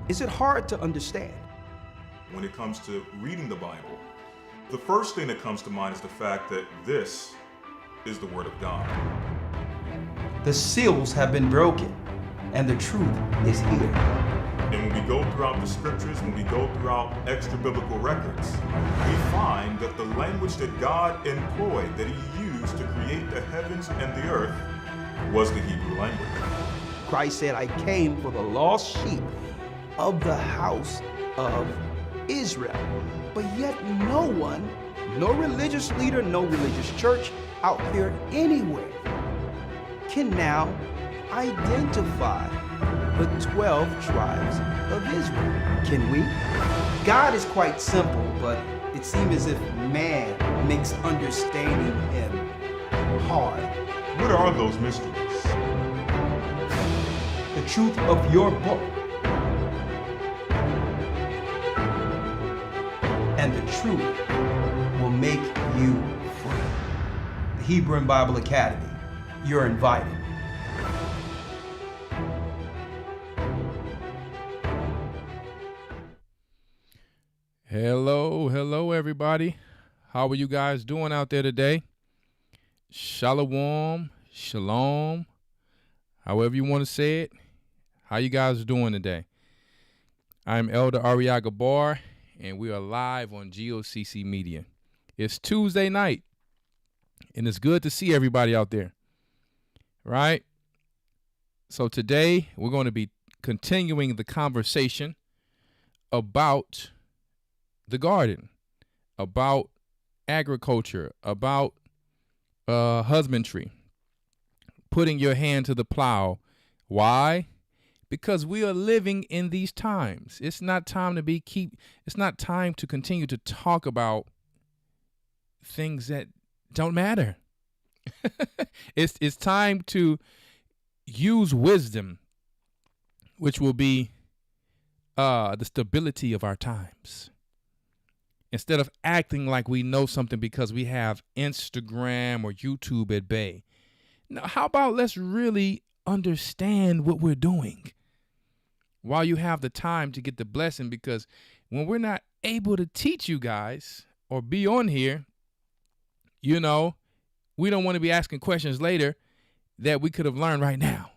Is it hard to understand? When it comes to reading the Bible, the first thing that comes to mind is the fact that this is the Word of God. The seals have been broken, and the truth is here. And when we go throughout the scriptures, when we go throughout extra biblical records, we find that the language that God employed, that He used to create the heavens and the earth, was the Hebrew language. Christ said, I came for the lost sheep of the house of Israel. But yet no one, no religious leader, no religious church out there anywhere can now identify the 12 tribes of Israel. Can we? God is quite simple, but it seems as if man makes understanding Him hard. What are those mysteries? The truth of your book and the truth will make you free. The Hebrew and Bible Academy, you're invited. Hello, everybody. How are you guys doing out there today? Shalom, shalom, however you want to say it. How you guys doing today? I'm Elder Rawchaa, and we are live on G.O.C.C. Media. It's Tuesday night, and it's good to see everybody out there, right? So today, we're going to be continuing the conversation about the garden, about agriculture, about husbandry, putting your hand to the plow. Why? Because we are living in these times. It's not time to it's not time to continue to talk about things that don't matter. It's time to use wisdom, which will be the stability of our times. Instead of acting like we know something because we have Instagram or YouTube at bay. Now, how about let's really understand what we're doing while you have the time to get the blessing? Because when we're not able to teach you guys or be on here, we don't want to be asking questions later that we could have learned right now.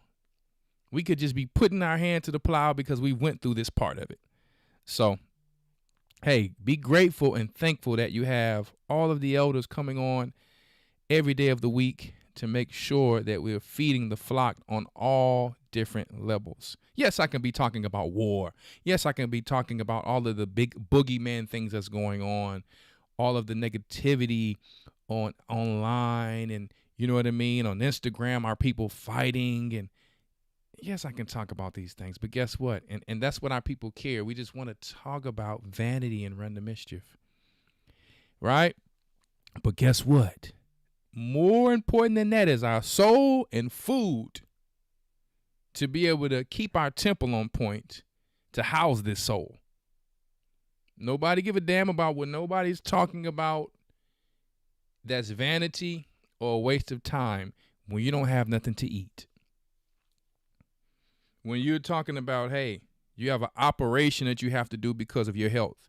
We could just be putting our hand to the plow because we went through this part of it. So, hey, be grateful and thankful that you have all of the elders coming on every day of the week to make sure that we're feeding the flock on all different levels. Yes, I can be talking about war. Yes, I can be talking about all of the big boogeyman things that's going on, all of the negativity online and, you know what I mean, on Instagram, are people fighting? And yes, I can talk about these things, but guess what? And that's what our people care. We just want to talk about vanity and run the mischief, right? But guess what? More important than that is our soul and food to be able to keep our temple on point to house this soul. Nobody give a damn about what nobody's talking about. That's vanity or a waste of time when you don't have nothing to eat. When you're talking about, hey, you have an operation that you have to do because of your health.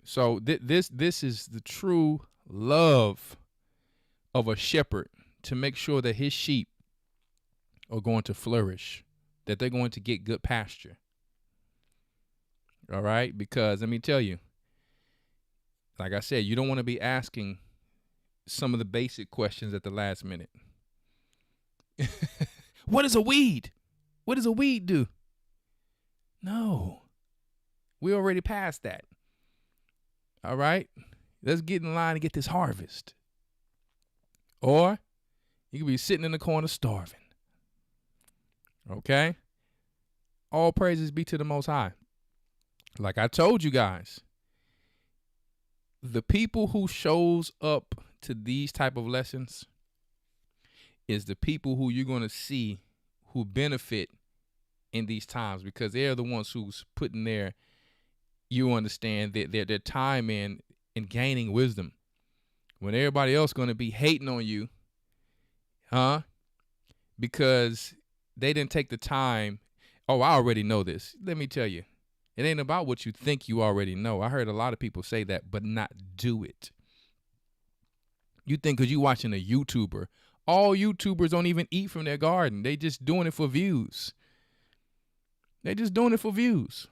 So this is the true love of a shepherd, to make sure that his sheep are going to flourish, that they're going to get good pasture. All right? Because let me tell you, like I said, you don't want to be asking some of the basic questions at the last minute. What is a weed? What does a weed do? No, we already passed that. All right, let's get in line and get this harvest. Or you could be sitting in the corner starving. Okay? All praises be to the Most High. Like I told you guys, the people who shows up to these type of lessons is the people who you're going to see who benefit in these times, because they're the ones who's putting their, you understand, their time in gaining wisdom. When everybody else going to be hating on you, because they didn't take the time. Oh, I already know this. Let me tell you, it ain't about what you think you already know. I heard a lot of people say that, but not do it. You think because you watching a YouTuber, all YouTubers don't even eat from their garden. They just doing it for views. They just doing it for views.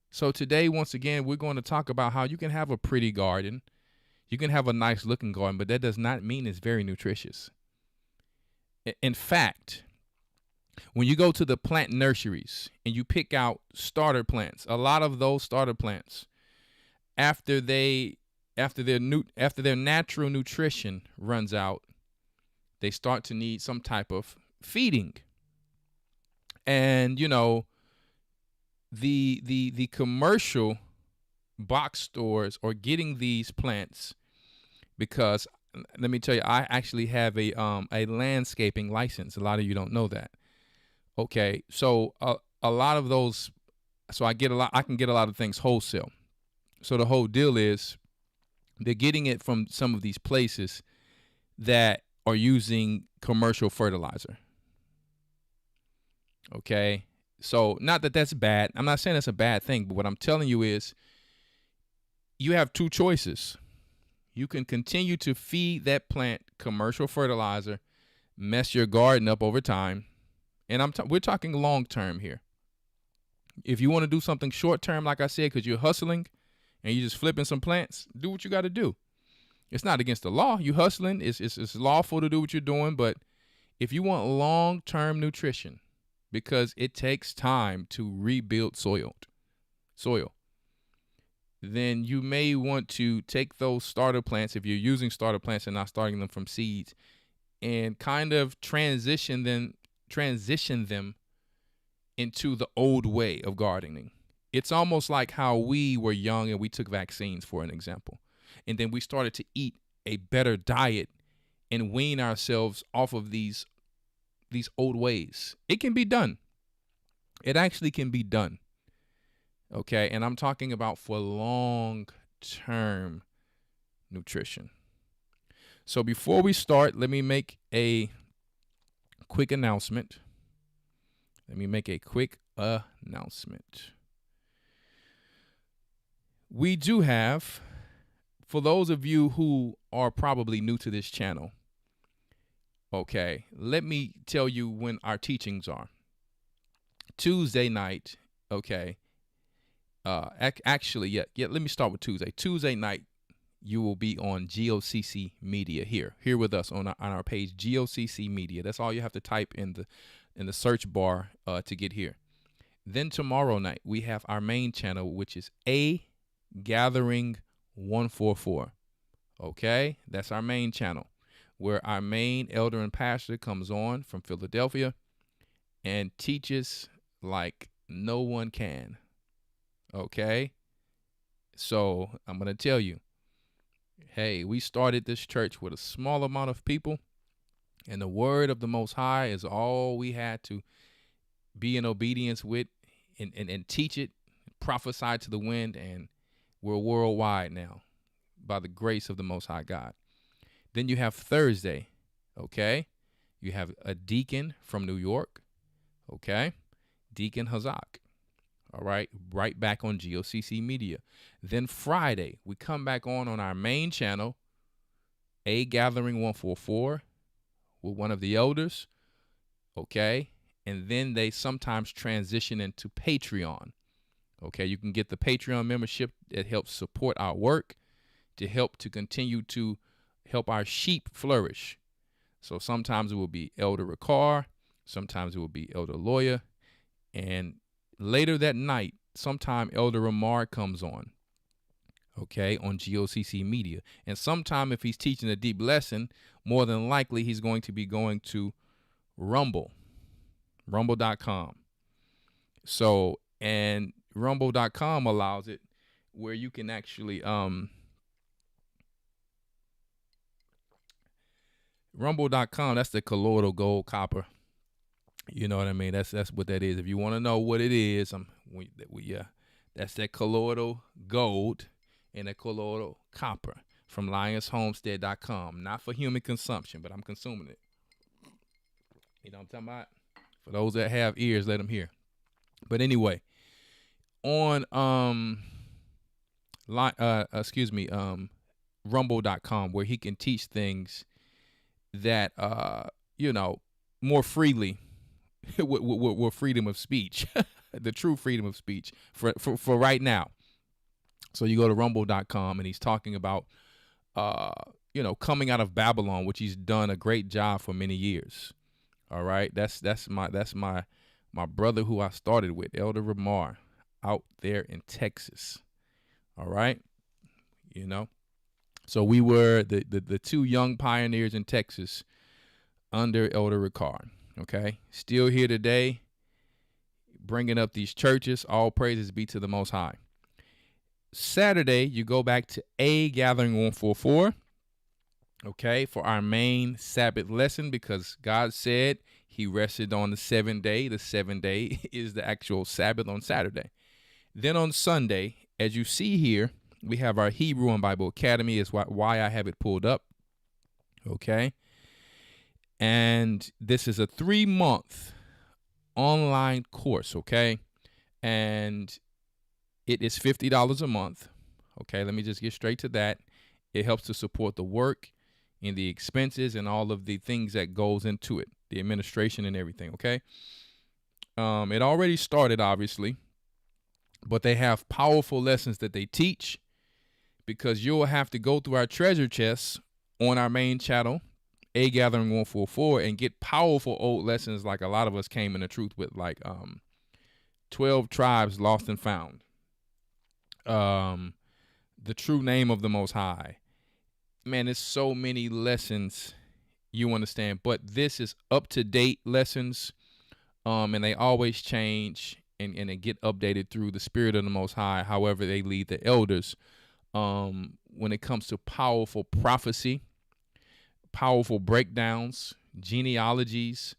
So today, once again, we're going to talk about how you can have a pretty garden. You can have a nice looking garden, but that does not mean it's very nutritious. In fact, when you go to the plant nurseries and you pick out starter plants, a lot of those starter plants, after their natural nutrition runs out, they start to need some type of feeding. And the commercial box stores are getting these plants because, let me tell you, I actually have a landscaping license. A lot of you don't know that. Okay, so a lot of those, so I can get a lot of things wholesale. So the whole deal is they're getting it from some of these places that are using commercial fertilizer. Okay, so not that that's bad. I'm not saying that's a bad thing, but what I'm telling you is you have two choices. You can continue to feed that plant commercial fertilizer, mess your garden up over time. And we're talking long term here. If you want to do something short term, like I said, because you're hustling and you're just flipping some plants, do what you got to do. It's not against the law. You hustling. It's lawful to do what you're doing. But if you want long term nutrition, because it takes time to rebuild soil, then you may want to take those starter plants, if you're using starter plants and not starting them from seeds, and kind of transition them into the old way of gardening. It's almost like how we were young and we took vaccines, for an example. And then we started to eat a better diet and wean ourselves off of these old ways. It can be done. It actually can be done. Okay, and I'm talking about for long-term nutrition. So before we start, let me make a quick announcement. We do have, for those of you who are probably new to this channel, okay, let me tell you when our teachings are. Tuesday night, okay. Let me start with Tuesday. Tuesday night, you will be on G.O.C.C. Media here with us on our page, G.O.C.C. Media. That's all you have to type in the search bar to get here. Then tomorrow night, we have our main channel, which is A Gathering 144. Okay, that's our main channel, where our main elder and pastor comes on from Philadelphia and teaches like no one can. Okay, so I'm going to tell you, hey, we started this church with a small amount of people, and the word of the Most High is all we had to be in obedience with and teach it, prophesy to the wind, and we're worldwide now by the grace of the Most High God. Then you have Thursday, okay? You have a deacon from New York, okay? Deacon Hazak. All right, right back on G.O.C.C. Media. Then Friday, we come back on our main channel, A Gathering 144, with one of the elders, okay? And then they sometimes transition into Patreon, okay? You can get the Patreon membership that helps support our work, to help to continue to help our sheep flourish. So sometimes it will be Elder Rawchaa, sometimes it will be Elder Lawya, and later that night, sometime Elder Rawchaa comes on, okay, on G.O.C.C. Media. And sometime if he's teaching a deep lesson, more than likely he's going to be going to rumble.com. So, and rumble.com allows it where you can actually, rumble.com, that's the colloidal gold copper. You know what I mean? That's what that is. If you want to know what it is, that's that colloidal gold and that colloidal copper from LionsHomestead.com. Not for human consumption, but I'm consuming it. You know what I'm talking about? For those that have ears, let them hear. But anyway, on rumble.com, where he can teach things that more freely with freedom of speech, the true freedom of speech for right now. So you go to rumble.com, and he's talking about coming out of Babylon, which he's done a great job for many years. All right, that's my brother who I started with, Elder Rawchaa, out there in Texas. All right, so we were the two young pioneers in Texas under Elder Rawchaa. Okay, still here today, bringing up these churches. All praises be to the Most High. Saturday, you go back to A Gathering 144, okay, for our main Sabbath lesson, because God said he rested on the seventh day. The seventh day is the actual Sabbath on Saturday. Then on Sunday, as you see here, we have our Hebrew and Bible Academy, is why I have it pulled up, okay? And this is a 3-month online course, okay? And it is $50 a month. Okay, let me just get straight to that. It helps to support the work and the expenses and all of the things that goes into it, the administration and everything, okay? It already started, obviously, but they have powerful lessons that they teach, because you'll have to go through our treasure chests on our main channel, A Gathering 144, and get powerful old lessons like a lot of us came in the truth with, like 12 tribes lost and found. The true name of the Most High. Man, there's so many lessons, you understand, but this is up-to-date lessons, and they always change and they get updated through the Spirit of the Most High, however they lead the elders, when it comes to powerful prophecy, powerful breakdowns, genealogies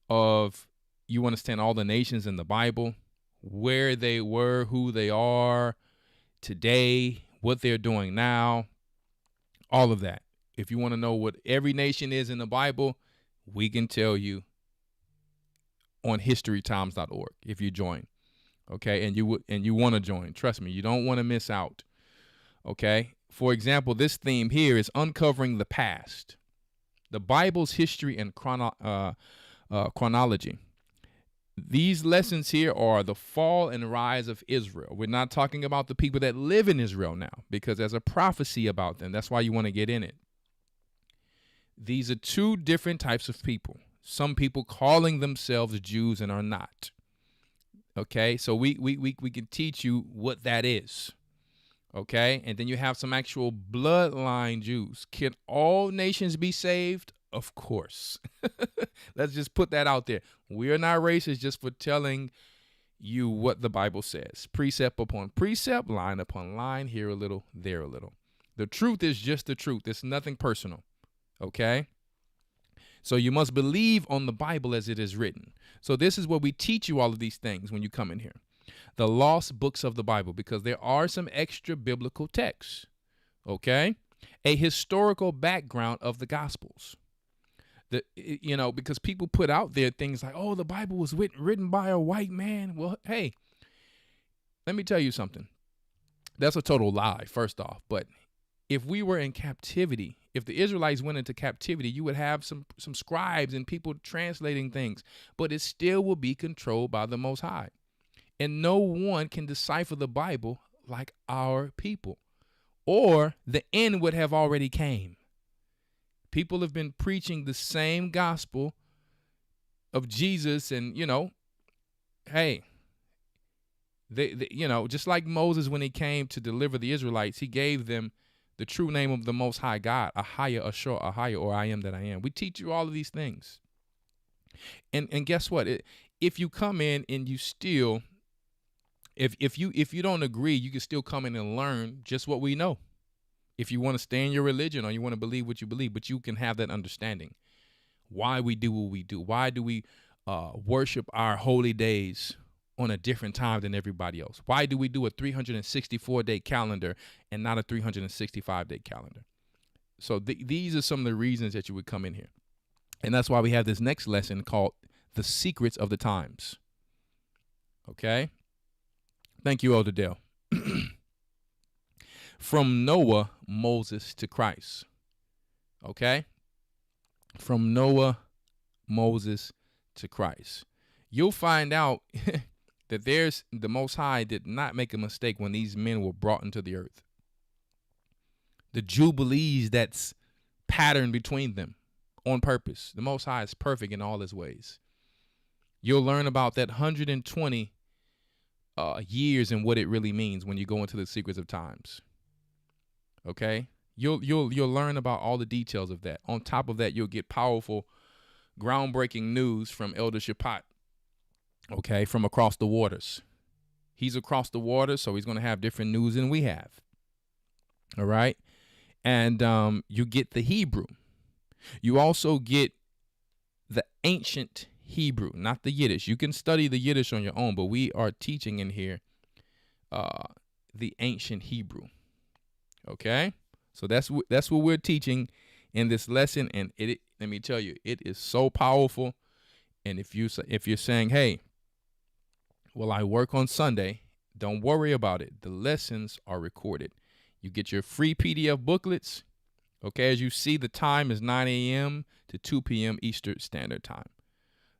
of, you understand, all the nations in the Bible, where they were, who they are today, what they're doing now, all of that. If you want to know what every nation is in the Bible, we can tell you on historytimes.org if you join. Okay, and you want to join. Trust me, you don't want to miss out. Okay, for example, this theme here is uncovering the past, the Bible's history and chronology. These lessons here are the fall and rise of Israel. We're not talking about the people that live in Israel now, because there's a prophecy about them. That's why you want to get in it. These are two different types of people. Some people calling themselves Jews and are not. Okay, so we can teach you what that is. Okay, and then you have some actual bloodline Jews. Can all nations be saved? Of course. Let's just put that out there. We are not racist, just for telling you what the Bible says. Precept upon precept, line upon line, here a little, there a little. The truth is just the truth. It's nothing personal. Okay? So you must believe on the Bible as it is written. So this is where we teach you all of these things when you come in here. The lost books of the Bible, because there are some extra biblical texts. Okay? A historical background of the Gospels. Because people put out there things like, oh, the Bible was written by a white man. Well, hey, let me tell you something. That's a total lie, first off. But if we were in captivity, if the Israelites went into captivity, you would have some scribes and people translating things. But it still will be controlled by the Most High. And no one can decipher the Bible like our people. Or the end would have already came. People have been preaching the same gospel of Jesus, and hey, they just like Moses, when he came to deliver the Israelites, he gave them the true name of the Most High God, Ahaya, Ashur, Ahaya, or I am that I am. We teach you all of these things, and guess what? If you come in and you still, if you don't agree, you can still come in and learn just what we know. If you want to stay in your religion or you want to believe what you believe, but you can have that understanding. Why we do what we do. Why do we worship our holy days on a different time than everybody else? Why do we do a 364-day calendar and not a 365-day calendar? So these are some of the reasons that you would come in here. And that's why we have this next lesson called The Secrets of the Times. Okay? Thank you, Elder Dale. From Noah, Moses to Christ. Okay? From Noah, Moses to Christ. You'll find out that the Most High did not make a mistake when these men were brought into the earth. The Jubilees that's patterned between them on purpose. The Most High is perfect in all his ways. You'll learn about that 120 years and what it really means when you go into the secrets of times. Okay? You'll learn about all the details of that. On top of that, you'll get powerful, groundbreaking news from Elder Rawchaa. Okay, from across the waters. He's across the water, so he's going to have different news than we have. All right? And you get the Hebrew. You also get the ancient Hebrew, not the Yiddish. You can study the Yiddish on your own, but we are teaching in here the ancient Hebrew. Okay? So that's what we're teaching in this lesson, and let me tell you, it is so powerful. And if you're saying, hey, well, I work on Sunday, don't worry about it. The lessons are recorded. You get your free PDF booklets. Okay, as you see, the time is 9 a.m. to 2 p.m. Eastern Standard Time.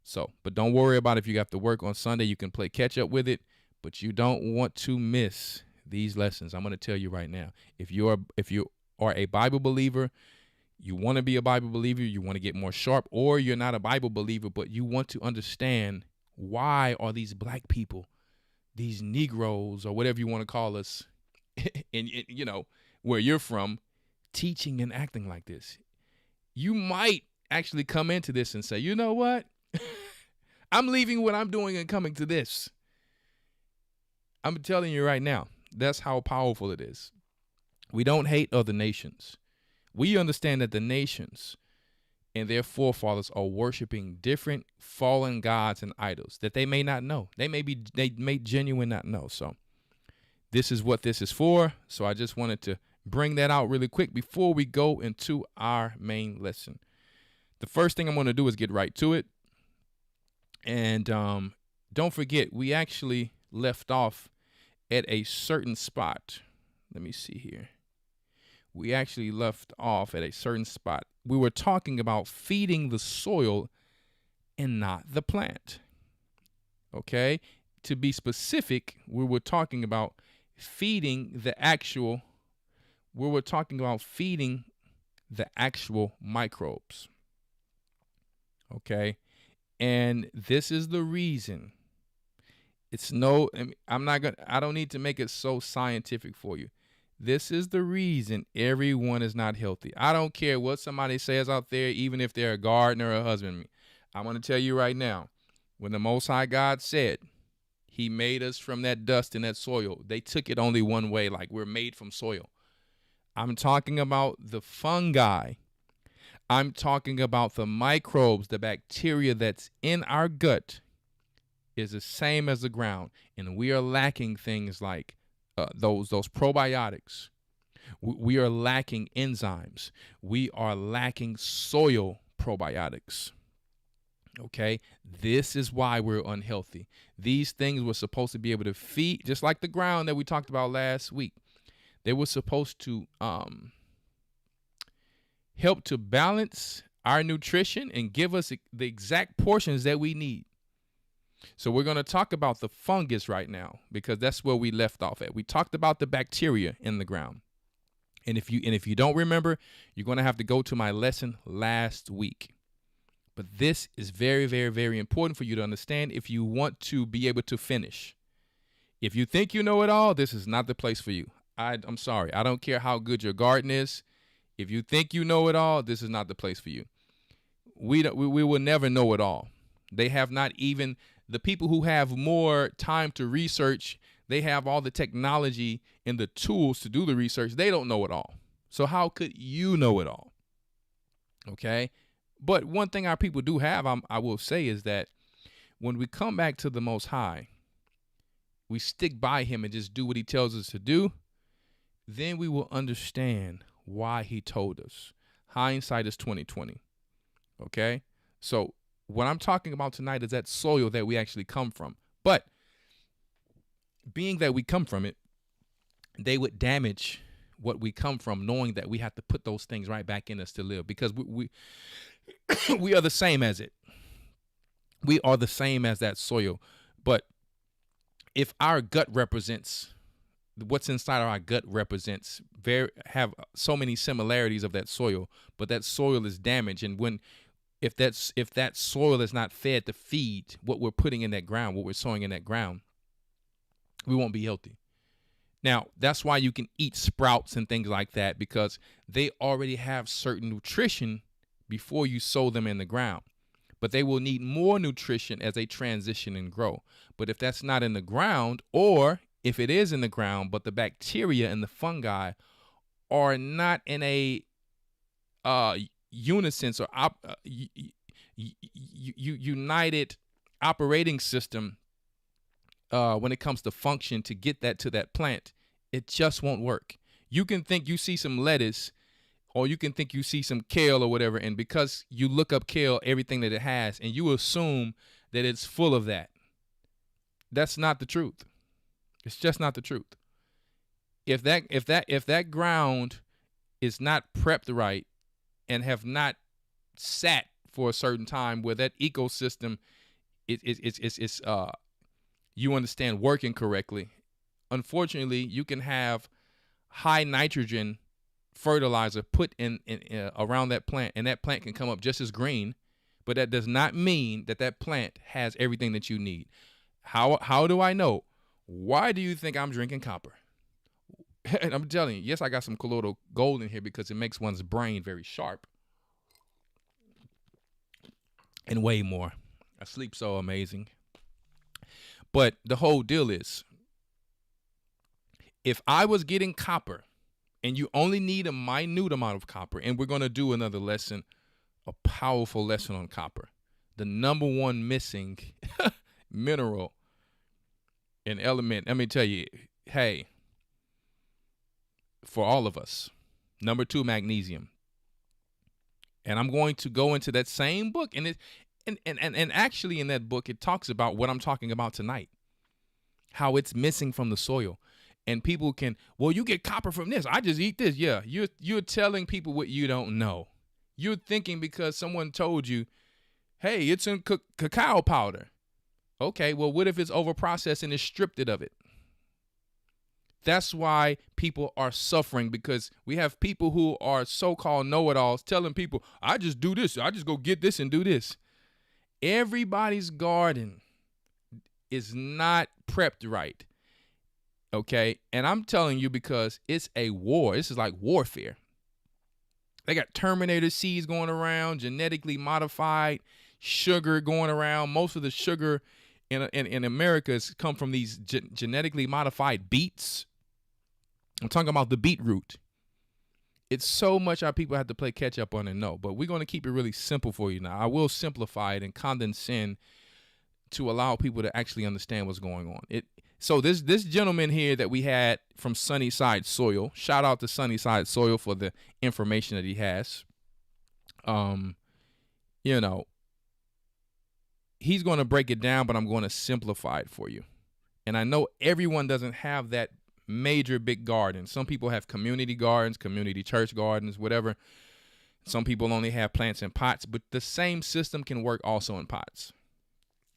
So, but don't worry about if you have to work on Sunday. You can play catch up with it, but you don't want to miss these lessons. I'm going to tell you right now. If you are a Bible believer, you want to be a Bible believer, you want to get more sharp, or you're not a Bible believer, but you want to understand why are these black people, these Negroes, or whatever you want to call us, and you know, where you're from, teaching and acting like this. You might actually come into this and say, you know what? I'm leaving what I'm doing and coming to this. I'm telling you right now, that's how powerful it is. We don't hate other nations. We understand that the nations and their forefathers are worshiping different fallen gods and idols that they may not know. They may genuinely not know. So this is what this is for. So I just wanted to bring that out really quick before we go into our main lesson. The first thing I'm going to do is get right to it. And don't forget, we actually left off at a certain spot. Let me see here. We actually left off at a certain spot. We were talking about feeding the soil and not the plant. Okay? To be specific, we were talking about feeding the actual microbes. Okay? And this is the reason. I don't need to make it so scientific for you. This is the reason everyone is not healthy. I don't care what somebody says out there, even if they're a gardener or a husbandman. I'm going to tell you right now, when the Most High God said he made us from that dust and that soil, they took it only one way, like we're made from soil. I'm talking about the fungi. I'm talking about the microbes, the bacteria that's in our gut is the same as the ground. And we are lacking things like those probiotics. We are lacking enzymes. We are lacking soil probiotics. Okay, this is why we're unhealthy. These things were supposed to be able to feed, just like the ground that we talked about last week. They were supposed to help to balance our nutrition and give us the exact portions that we need. So we're going to talk about the fungus right now because that's where we left off at. We talked about the bacteria in the ground. And if you don't remember, you're going to have to go to my lesson last week. But this is very, very, very important for you to understand if you want to be able to finish. If you think you know it all, this is not the place for you. I'm sorry. I don't care how good your garden is. If you think you know it all, this is not the place for you. We will never know it all. They have not even... The people who have more time to research, they have all the technology and the tools to do the research. They don't know it all. So how could you know it all? Okay. But one thing our people do have, I will say, is that when we come back to the Most High, we stick by him and just do what he tells us to do, then we will understand why he told us. Hindsight is 20/20. Okay. So what I'm talking about tonight is that soil that we actually come from. But being that we come from it, they would damage what we come from, knowing that we have to put those things right back in us to live, because we we are the same as it. We are the same as that soil. But if our gut represents what's inside of our gut represents have so many similarities of that soil, but that soil is damaged, and if that soil is not fed to feed what we're putting in that ground, what we're sowing in that ground, we won't be healthy. Now, that's why you can eat sprouts and things like that, because they already have certain nutrition before you sow them in the ground. But they will need more nutrition as they transition and grow. But if that's not in the ground, or if it is in the ground, but the bacteria and the fungi are not in a unison or united operating system when it comes to function to get that to that plant, it just won't work. You can think you see some lettuce, or you can think you see some kale or whatever, and because you look up kale, everything that it has, and you assume that it's full of that. That's not the truth. It's just not the truth. If that ground is not prepped right and have not sat for a certain time where that ecosystem is you understand, working correctly, unfortunately, you can have high nitrogen fertilizer put in around that plant, and that plant can come up just as green, but that does not mean that that plant has everything that you need. How do I know? Why do you think I'm drinking copper? And I'm telling you, yes, I got some colloidal gold in here because it makes one's brain very sharp. And way more. I sleep so amazing. But the whole deal is, if I was getting copper, and you only need a minute amount of copper, and we're going to do another lesson, a powerful lesson on copper, the number one missing mineral and element. Let me tell you, hey, for all of us, number 2, magnesium. And I'm going to go into that same book, and actually in that book, it talks about what I'm talking about tonight, how it's missing from the soil. And people can, well, you get copper from this. I just eat this. Yeah, you're telling people what you don't know. You're thinking because someone told you, hey, it's in cacao powder. Okay, well, what if it's overprocessed and it's stripped it of it? That's why people are suffering, because we have people who are so-called know-it-alls telling people, I just do this. I just go get this and do this. Everybody's garden is not prepped right. Okay, and I'm telling you because it's a war. This is like warfare. They got Terminator seeds going around, genetically modified sugar going around. Most of the sugar in America has come from these genetically modified beets. I'm talking about the beetroot. It's so much our people have to play catch up on and know, but we're going to keep it really simple for you now. I will simplify it and condensate to allow people to actually understand what's going on. So this gentleman here that we had from Sunnyside Soil, shout out to Sunnyside Soil for the information that he has. He's going to break it down, but I'm going to simplify it for you. And I know everyone doesn't have that major big garden. Some people have community gardens, community church gardens, whatever. Some people only have plants in pots, but the same system can work also in pots.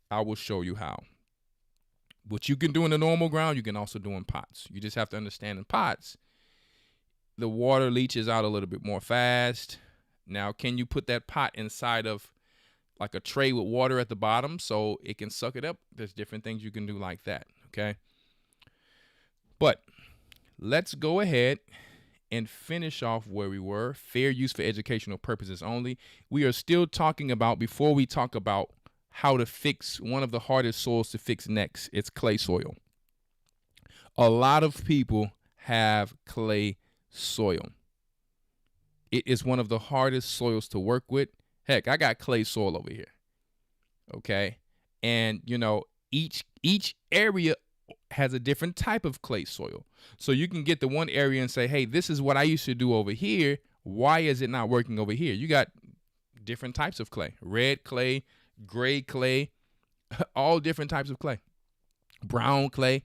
I will show you how. What you can do in the normal ground, you can also do in pots. You just have to understand in pots, the water leaches out a little bit more fast. Now, can you put that pot inside of like a tray with water at the bottom so it can suck it up? There's different things you can do like that, okay? But let's go ahead and finish off where we were. Fair use for educational purposes only. We are still talking about, before we talk about how to fix one of the hardest soils to fix next, it's clay soil. A lot of people have clay soil. It is one of the hardest soils to work with. Heck, I got clay soil over here. Okay? And, each area has a different type of clay soil. So you can get the one area and say, hey, this is what I used to do over here. Why is it not working over here? You got different types of clay. Red clay, gray clay, all different types of clay. Brown clay.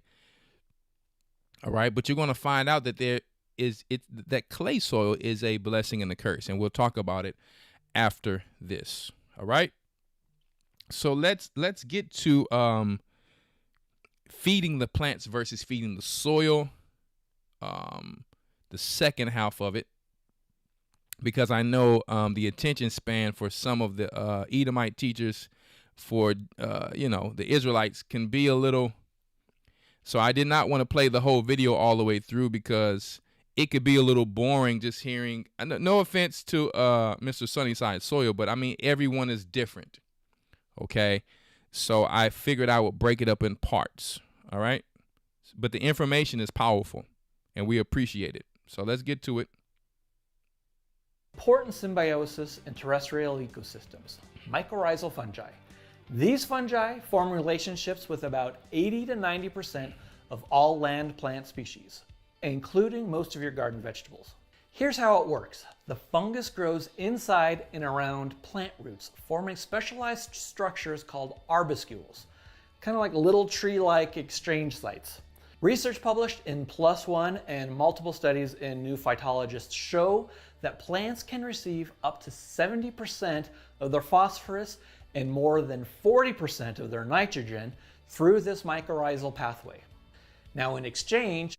All right, but you're going to find out that that clay soil is a blessing and a curse, and we'll talk about it after this. All right. So let's get to feeding the plants versus feeding the soil. The second half of it, because I know the attention span for some of the Edomite teachers, for the Israelites, can be a little. So I did not want to play the whole video all the way through because it could be a little boring just hearing. No offense to Mr. Sunnyside Soil, but I mean everyone is different. Okay, so I figured I would break it up in parts. All right, but the information is powerful, and we appreciate it. So let's get to it. Important symbiosis in terrestrial ecosystems, mycorrhizal fungi. These fungi form relationships with about 80 to 90% of all land plant species, including most of your garden vegetables. Here's how it works. The fungus grows inside and around plant roots, forming specialized structures called arbuscules, kind of like little tree-like exchange sites. Research published in PLOS ONE and multiple studies in New Phytologists show that plants can receive up to 70% of their phosphorus and more than 40% of their nitrogen through this mycorrhizal pathway. Now, in exchange...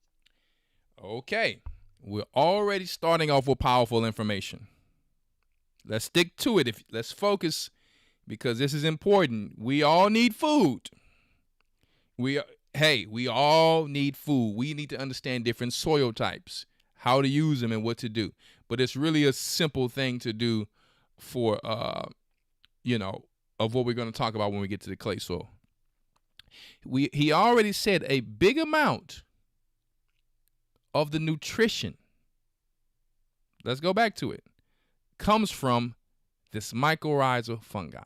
Okay, we're already starting off with powerful information. Let's stick to it. Let's focus, because this is important. We all need food. We all need food. We need to understand different soil types, how to use them and what to do. But it's really a simple thing to do for, of what we're going to talk about when we get to the clay soil. He already said a big amount of the nutrition, let's go back to it, comes from this mycorrhizal fungi.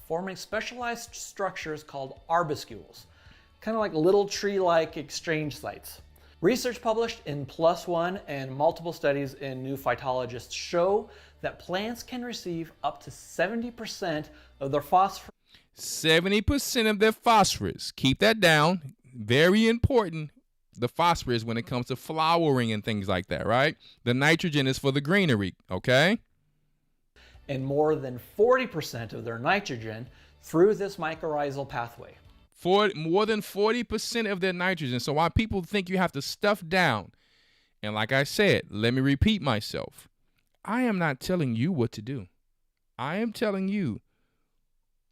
Forming specialized structures called arbuscules, kind of like little tree-like exchange sites. Research published in PLOS ONE and multiple studies in New Phytologists show that plants can receive up to 70% of their phosphorus. 70% of their phosphorus. Keep that down. Very important. The phosphorus when it comes to flowering and things like that, right? The nitrogen is for the greenery, okay? And more than 40% of their nitrogen through this mycorrhizal pathway. For more than 40% of their nitrogen. So while people think you have to stuff down, and like I said, let me repeat myself. I am not telling you what to do. I am telling you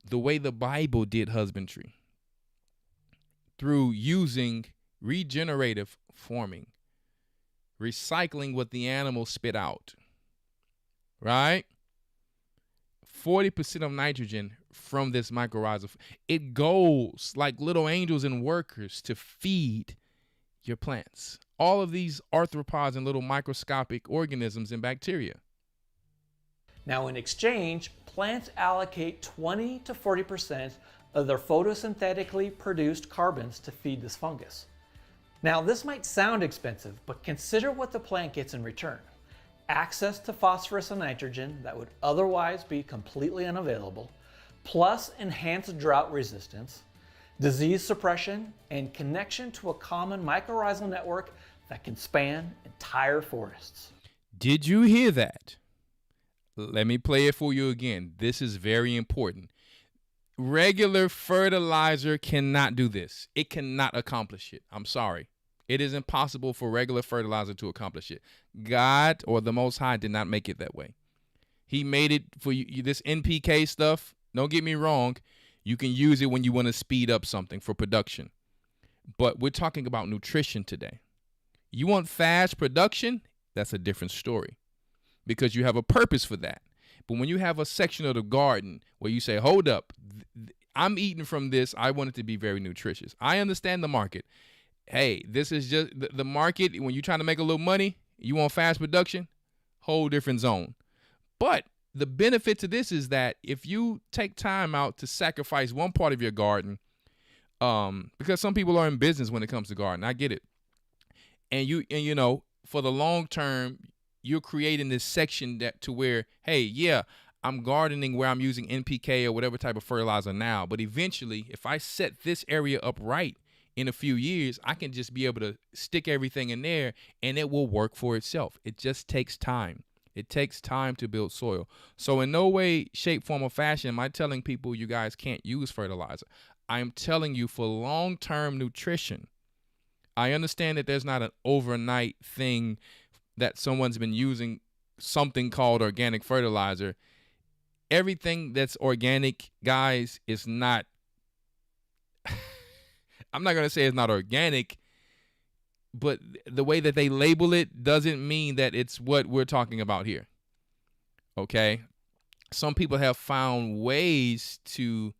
the way the Bible did husbandry, through using regenerative farming, recycling what the animals spit out, right? 40% of nitrogen from this mycorrhizal. It goes like little angels and workers to feed your plants. All of these arthropods and little microscopic organisms and bacteria. Now, in exchange, plants allocate 20 to 40% of their photosynthetically produced carbons to feed this fungus. Now, this might sound expensive, but consider what the plant gets in return. Access to phosphorus and nitrogen that would otherwise be completely unavailable, plus enhanced drought resistance, disease suppression, and connection to a common mycorrhizal network that can span entire forests. Did you hear that? Let me play it for you again. This is very important. Regular fertilizer cannot do this. It cannot accomplish it. I'm sorry. It is impossible for regular fertilizer to accomplish it. God, or the Most High, did not make it that way. He made it for you. This NPK stuff, don't get me wrong, you can use it when you want to speed up something for production. But we're talking about nutrition today. You want fast production? That's a different story, because you have a purpose for that. But when you have a section of the garden where you say, hold up, I'm eating from this, I want it to be very nutritious. I understand the market. Hey, this is just the market. When you're trying to make a little money, you want fast production, whole different zone. But the benefit to this is that if you take time out to sacrifice one part of your garden, because some people are in business when it comes to garden, I get it. And you know, for the long term, you're creating this section that to where, hey, yeah, I'm gardening where I'm using NPK or whatever type of fertilizer now. But eventually, if I set this area up right, in a few years, I can just be able to stick everything in there and it will work for itself. It just takes time. It takes time to build soil. So in no way, shape, form, or fashion am I telling people you guys can't use fertilizer. I'm telling you for long-term nutrition. I understand that there's not an overnight thing that someone's been using something called organic fertilizer. Everything that's organic, guys, is not, I'm not going to say it's not organic, but the way that they label it doesn't mean that it's what we're talking about here. Okay? Some people have found ways to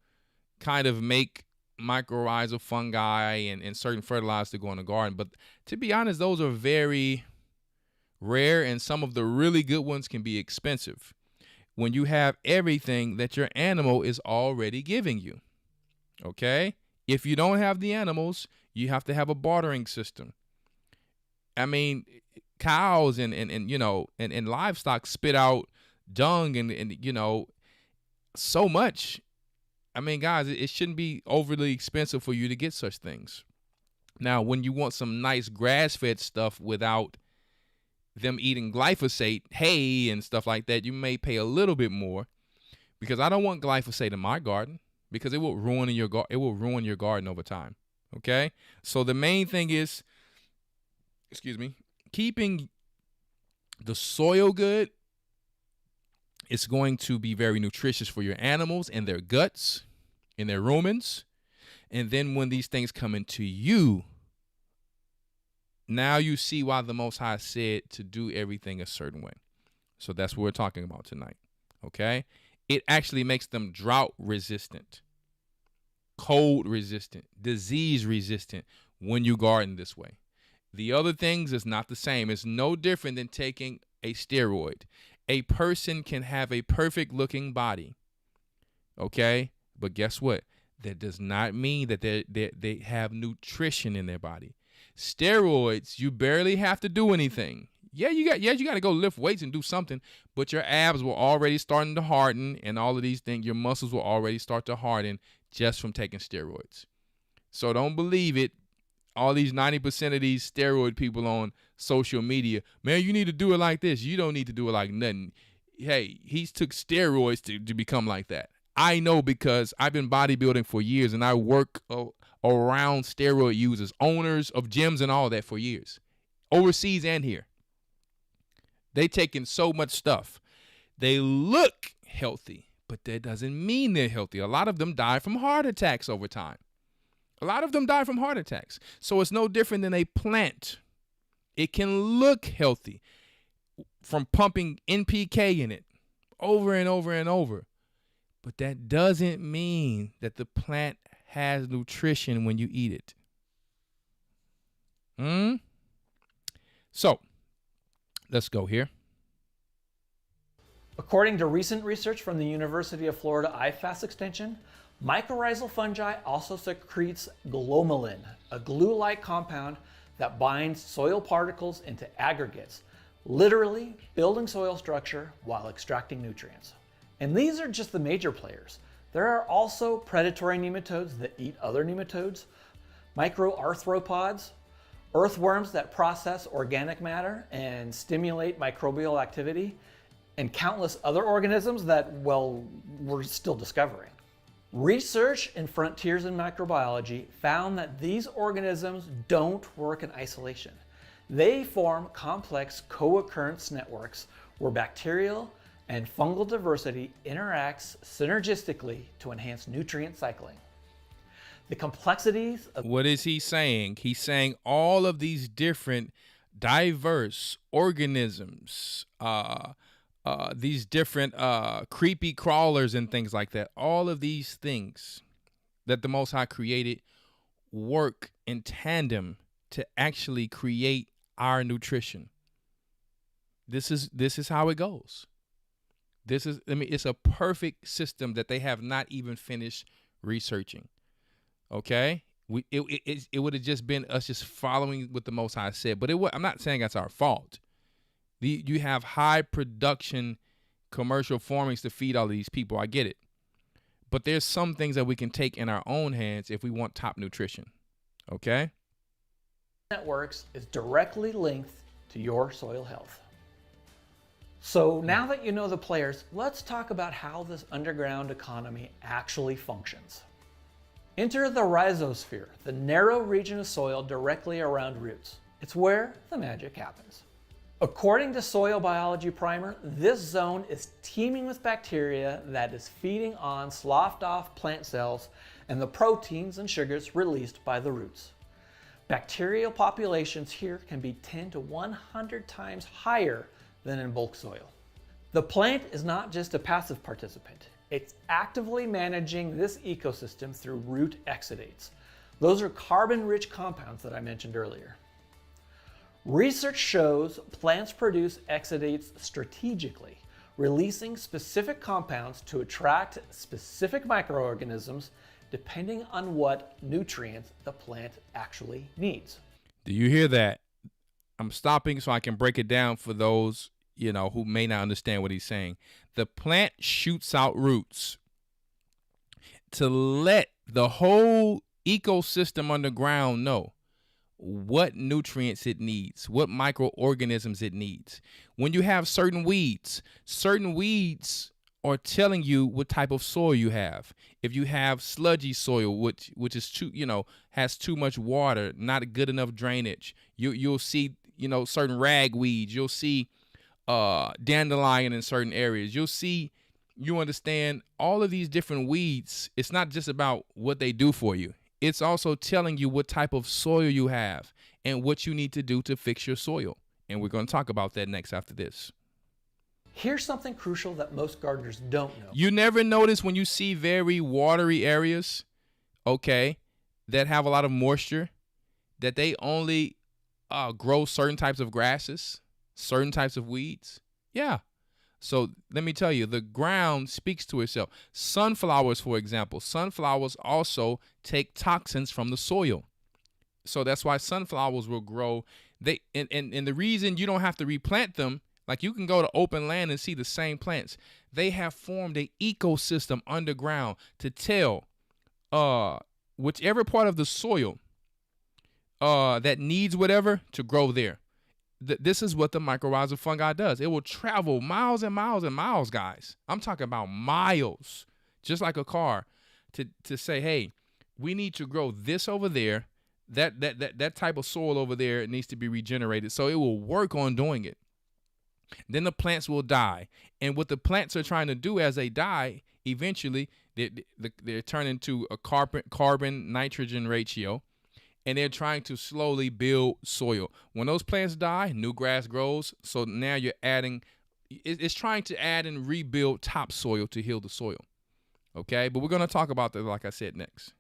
kind of make mycorrhizal fungi and certain fertilizers to go in the garden. But to be honest, those are very rare, and some of the really good ones can be expensive when you have everything that your animal is already giving you. Okay? If you don't have the animals, you have to have a bartering system. I mean, cows and you know, and livestock spit out dung and you know, so much. I mean, guys, it shouldn't be overly expensive for you to get such things. Now, when you want some nice grass-fed stuff without them eating glyphosate, hay, and stuff like that, you may pay a little bit more, because I don't want glyphosate in my garden, because it will ruin your garden over time. Okay? So the main thing is, keeping the soil good. It's going to be very nutritious for your animals and their guts and their rumens. And then when these things come into you, now you see why the Most High said to do everything a certain way. So that's what we're talking about tonight. Okay? It actually makes them drought resistant, cold resistant, disease resistant when you garden this way. The other things is not the same. It's no different than taking a steroid. A person can have a perfect looking body, okay? But guess what? That does not mean that they have nutrition in their body. Steroids, you barely have to do anything. You got to go lift weights and do something, but your abs were already starting to harden, and all of these things, your muscles will already start to harden just from taking steroids. So don't believe it. All these 90% of these steroid people on social media, man, you need to do it like this. You don't need to do it like nothing. Hey, he took steroids to become like that. I know, because I've been bodybuilding for years, and I work around steroid users, owners of gyms and all that for years, overseas and here. They taking so much stuff. They look healthy, but that doesn't mean they're healthy. A lot of them die from heart attacks over time. A lot of them die from heart attacks. So it's no different than a plant. It can look healthy from pumping NPK in it over and over and over. But that doesn't mean that the plant has nutrition when you eat it. So let's go here. According to recent research from the University of Florida IFAS extension, mycorrhizal fungi also secretes glomalin, a glue-like compound that binds soil particles into aggregates, literally building soil structure while extracting nutrients. And these are just the major players. There are also predatory nematodes that eat other nematodes, microarthropods, earthworms that process organic matter and stimulate microbial activity, and countless other organisms that, well, we're still discovering. Research in Frontiers in Microbiology found that these organisms don't work in isolation. They form complex co-occurrence networks where bacterial and fungal diversity interacts synergistically to enhance nutrient cycling. The complexities of— What is he saying? He's saying all of these different diverse organisms, these different creepy crawlers and things like that, all of these things that the Most High created work in tandem to actually create our nutrition. This is how it goes. It's a perfect system that they have not even finished researching. Okay? It would have just been us just following what the Most High said, but I'm not saying that's our fault. You have high production commercial farmings to feed all of these people. I get it. But there's some things that we can take in our own hands if we want top nutrition. Okay? Networks is directly linked to your soil health. So now that you know the players, let's talk about how this underground economy actually functions. Enter the rhizosphere, the narrow region of soil directly around roots. It's where the magic happens. According to Soil Biology Primer, this zone is teeming with bacteria that is feeding on sloughed off plant cells and the proteins and sugars released by the roots. Bacterial populations here can be 10 to 100 times higher than in bulk soil. The plant is not just a passive participant. It's actively managing this ecosystem through root exudates. Those are carbon-rich compounds that I mentioned earlier. Research shows plants produce exudates strategically, releasing specific compounds to attract specific microorganisms depending on what nutrients the plant actually needs. Do you hear that? I'm stopping so I can break it down for those, who may not understand what he's saying. The plant shoots out roots to let the whole ecosystem underground know what nutrients it needs, what microorganisms it needs. When you have certain weeds are telling you what type of soil you have. If you have sludgy soil, which is has too much water, not good enough drainage, you'll see, certain ragweeds. You'll see dandelion in certain areas. You understand all of these different weeds. It's not just about what they do for you. It's also telling you what type of soil you have and what you need to do to fix your soil. And we're going to talk about that next after this. Here's something crucial that most gardeners don't know. You never notice when you see very watery areas, that have a lot of moisture, that they only grow certain types of grasses, certain types of weeds. Yeah. So let me tell you, the ground speaks to itself. Sunflowers, for example, sunflowers also take toxins from the soil. So that's why sunflowers will grow. And the reason you don't have to replant them, like you can go to open land and see the same plants. They have formed an ecosystem underground to tell whichever part of the soil that needs whatever to grow there. This is what the mycorrhizal fungi does. It will travel miles and miles and miles, guys. I'm talking about miles, just like a car, to say, hey, we need to grow this over there. That type of soil over there needs to be regenerated. So it will work on doing it. Then the plants will die. And what the plants are trying to do as they die, eventually they're turning into a carbon nitrogen ratio. And they're trying to slowly build soil. When those plants die, new grass grows. So now you're adding, it's trying to add and rebuild topsoil to heal the soil. Okay, but we're going to talk about that, like I said, next.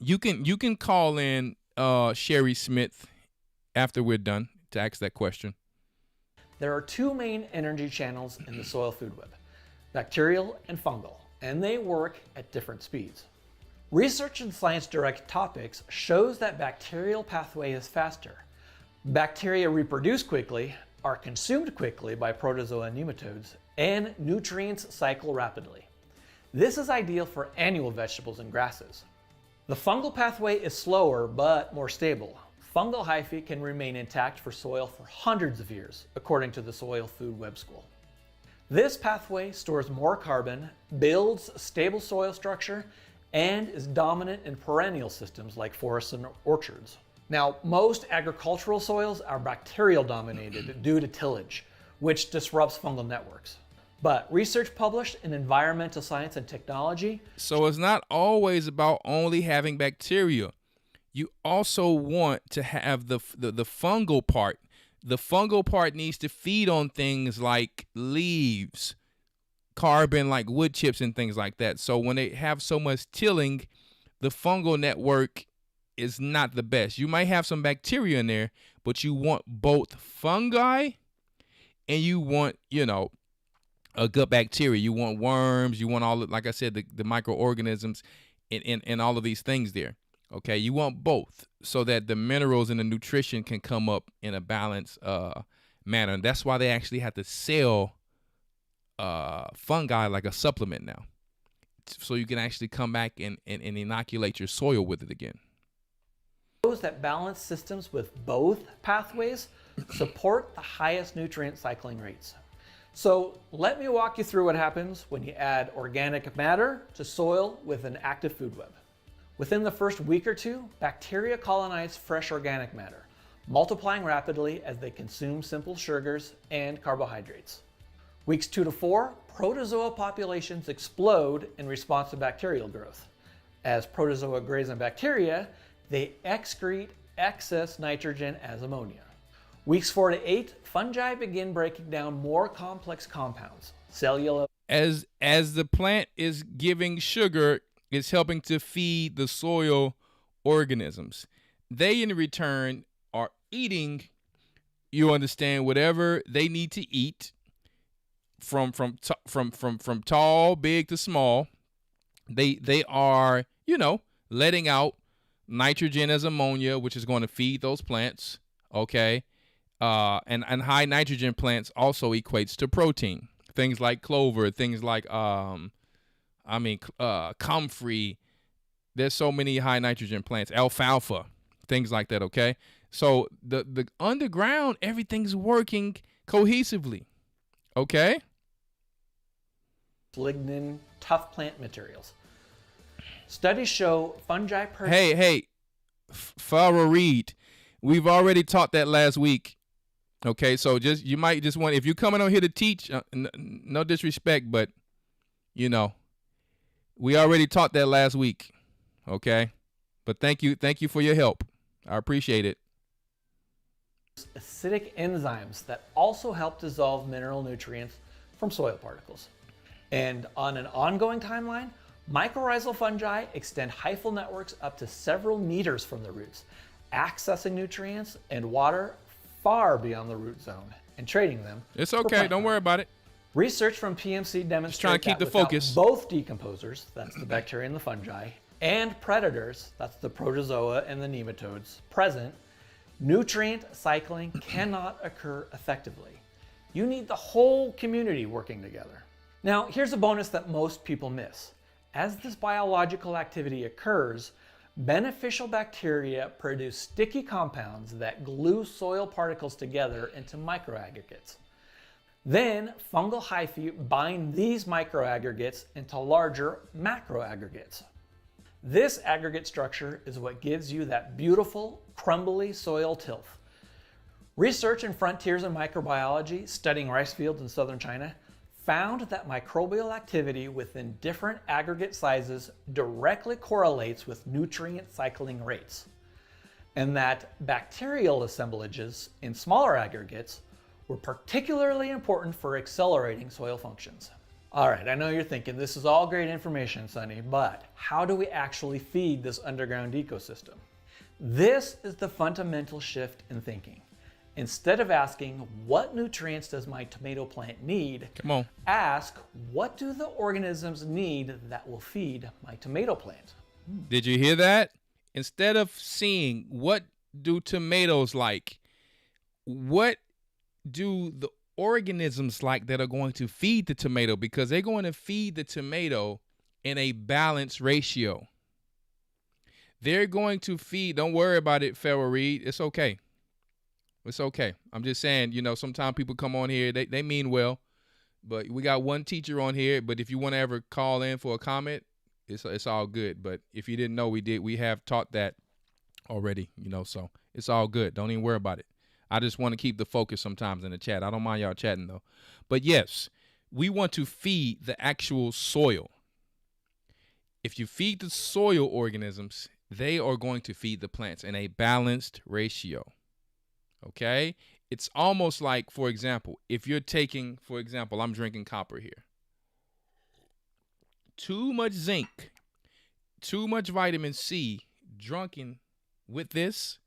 You can call in Sherry Smith after we're done to ask that question. There are two main energy channels in the soil food web, bacterial and fungal, and they work at different speeds. Research in Science Direct Topics shows that bacterial pathway is faster. Bacteria reproduce quickly, are consumed quickly by protozoa and nematodes, and nutrients cycle rapidly. This is ideal for annual vegetables and grasses. The fungal pathway is slower but more stable. Fungal hyphae can remain intact for soil for hundreds of years, according to the Soil Food Web School. This pathway stores more carbon, builds stable soil structure, and is dominant in perennial systems like forests and orchards. Now, most agricultural soils are bacterial dominated due to tillage, which disrupts fungal networks. But research published in Environmental Science and Technology. So it's not always about only having bacteria. You also want to have the fungal part. The fungal part needs to feed on things like leaves, carbon like wood chips and things like that. So when they have so much tilling, the fungal network is not the best. You might have some bacteria in there, but you want both fungi and you want, a good bacteria. You want worms, you want all, like I said, the microorganisms and all of these things there. Okay, you want both so that the minerals and the nutrition can come up in a balanced manner. And that's why they actually have to sell fungi like a supplement now so you can actually come back and inoculate your soil with it again. Those that balance systems with both pathways support the highest nutrient cycling rates. So let me walk you through what happens when you add organic matter to soil with an active food web. Within the first week or two, bacteria colonize fresh organic matter, multiplying rapidly as they consume simple sugars and carbohydrates. Weeks 2 to 4, protozoa populations explode in response to bacterial growth. As protozoa graze on bacteria, they excrete excess nitrogen as ammonia. Weeks 4 to 8, fungi begin breaking down more complex compounds, cellulose. As the plant is giving sugar, it's helping to feed the soil organisms. They, in return, are eating, you understand, whatever they need to eat, from tall, big to small. They are, letting out nitrogen as ammonia, which is going to feed those plants. Okay. And high nitrogen plants also equates to protein. Things like clover, things like comfrey. There's so many high nitrogen plants, alfalfa, things like that. Okay. So the underground, everything's working cohesively. Okay. Lignin, tough plant materials. Studies show fungi. Hey, Farrah Reed, we've already taught that last week. Okay, so you might just want, if you're coming on here to teach, no disrespect, but we already taught that last week. Okay, but thank you for your help. I appreciate it. Acidic enzymes that also help dissolve mineral nutrients from soil particles. And on an ongoing timeline, mycorrhizal fungi extend hyphal networks up to several meters from the roots, accessing nutrients and water far beyond the root zone and trading them. It's okay. Don't worry about it. Research from PMC demonstrates trying to keep the focus. Both decomposers, that's the bacteria and the fungi, and predators, that's the protozoa and the nematodes, present, nutrient cycling cannot occur effectively. You need the whole community working together. Now, here's a bonus that most people miss. As this biological activity occurs, beneficial bacteria produce sticky compounds that glue soil particles together into microaggregates. Then, fungal hyphae bind these microaggregates into larger macroaggregates. This aggregate structure is what gives you that beautiful, crumbly soil tilth. Research in Frontiers in Microbiology, studying rice fields in southern China, found that microbial activity within different aggregate sizes directly correlates with nutrient cycling rates, and that bacterial assemblages in smaller aggregates were particularly important for accelerating soil functions. All right, I know you're thinking this is all great information, Sonny, but how do we actually feed this underground ecosystem? This is the fundamental shift in thinking. Instead of asking, what nutrients does my tomato plant need? Come on. Ask, what do the organisms need that will feed my tomato plant? Did you hear that? Instead of seeing what do tomatoes like, what do the organisms like that are going to feed the tomato? Because they're going to feed the tomato in a balanced ratio. They're going to feed, don't worry about it, Farrah Reed. It's okay. It's okay. I'm just saying, sometimes people come on here, they mean well, but we got one teacher on here. But if you want to ever call in for a comment, it's all good. But if you didn't know, we have taught that already, so it's all good. Don't even worry about it. I just want to keep the focus sometimes in the chat. I don't mind y'all chatting though. But yes, we want to feed the actual soil. If you feed the soil organisms, they are going to feed the plants in a balanced ratio. Okay, it's almost like, for example, if you're taking, for example, I'm drinking copper here. Too much zinc, too much vitamin C drunken with this,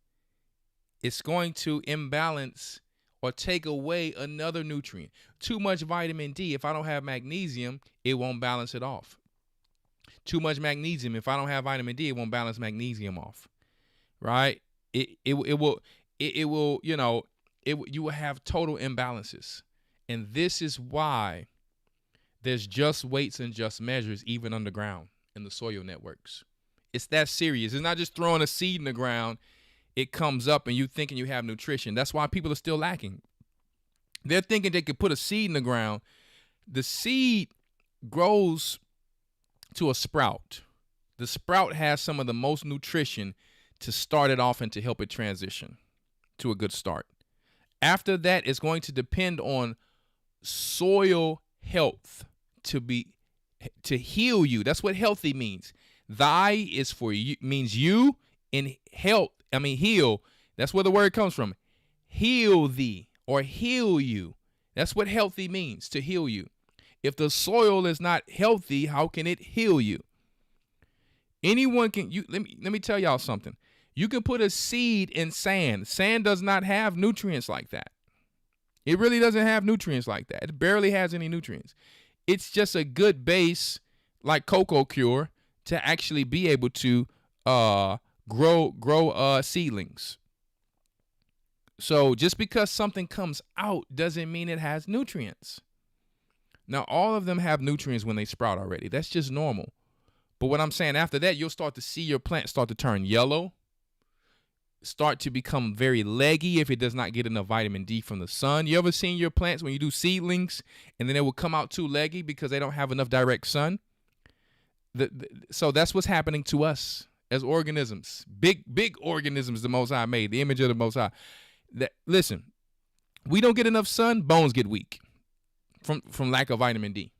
it's going to imbalance or take away another nutrient. Too much vitamin D, if I don't have magnesium, it won't balance it off. Too much magnesium, if I don't have vitamin D, it won't balance magnesium off. Right? You will have total imbalances. And this is why There's just weights and just measures even underground in the soil networks. It's that serious. It's not just throwing a seed in the ground. It comes up and you thinking you have nutrition. That's why people are still lacking. They're thinking they could put a seed in the ground. The seed grows to a sprout. The sprout has some of the most nutrition to start it off and to help it transition to a good start. After that, it's going to depend on soil health to heal you. That's what healthy means. Thy is for you, means you, and heal. That's where the word comes from. Heal thee or heal you. That's what healthy means, to heal you. If the soil is not healthy, how can it heal you? Anyone can. Let me tell y'all something. You can put a seed in sand. Sand does not have nutrients like that. It really doesn't have nutrients like that. It barely has any nutrients. It's just a good base, like cocoa cure, to actually be able to grow seedlings. So just because something comes out doesn't mean it has nutrients. Now, all of them have nutrients when they sprout already. That's just normal. But what I'm saying, after that, you'll start to see your plant start to turn yellow, start to become very leggy if it does not get enough vitamin D from the sun. You ever seen your plants when you do seedlings and then it will come out too leggy because they don't have enough direct sun? So that's what's happening to us as organisms. Big organisms the Most High made, the image of the Most High. Listen, we don't get enough sun, bones get weak from lack of vitamin D.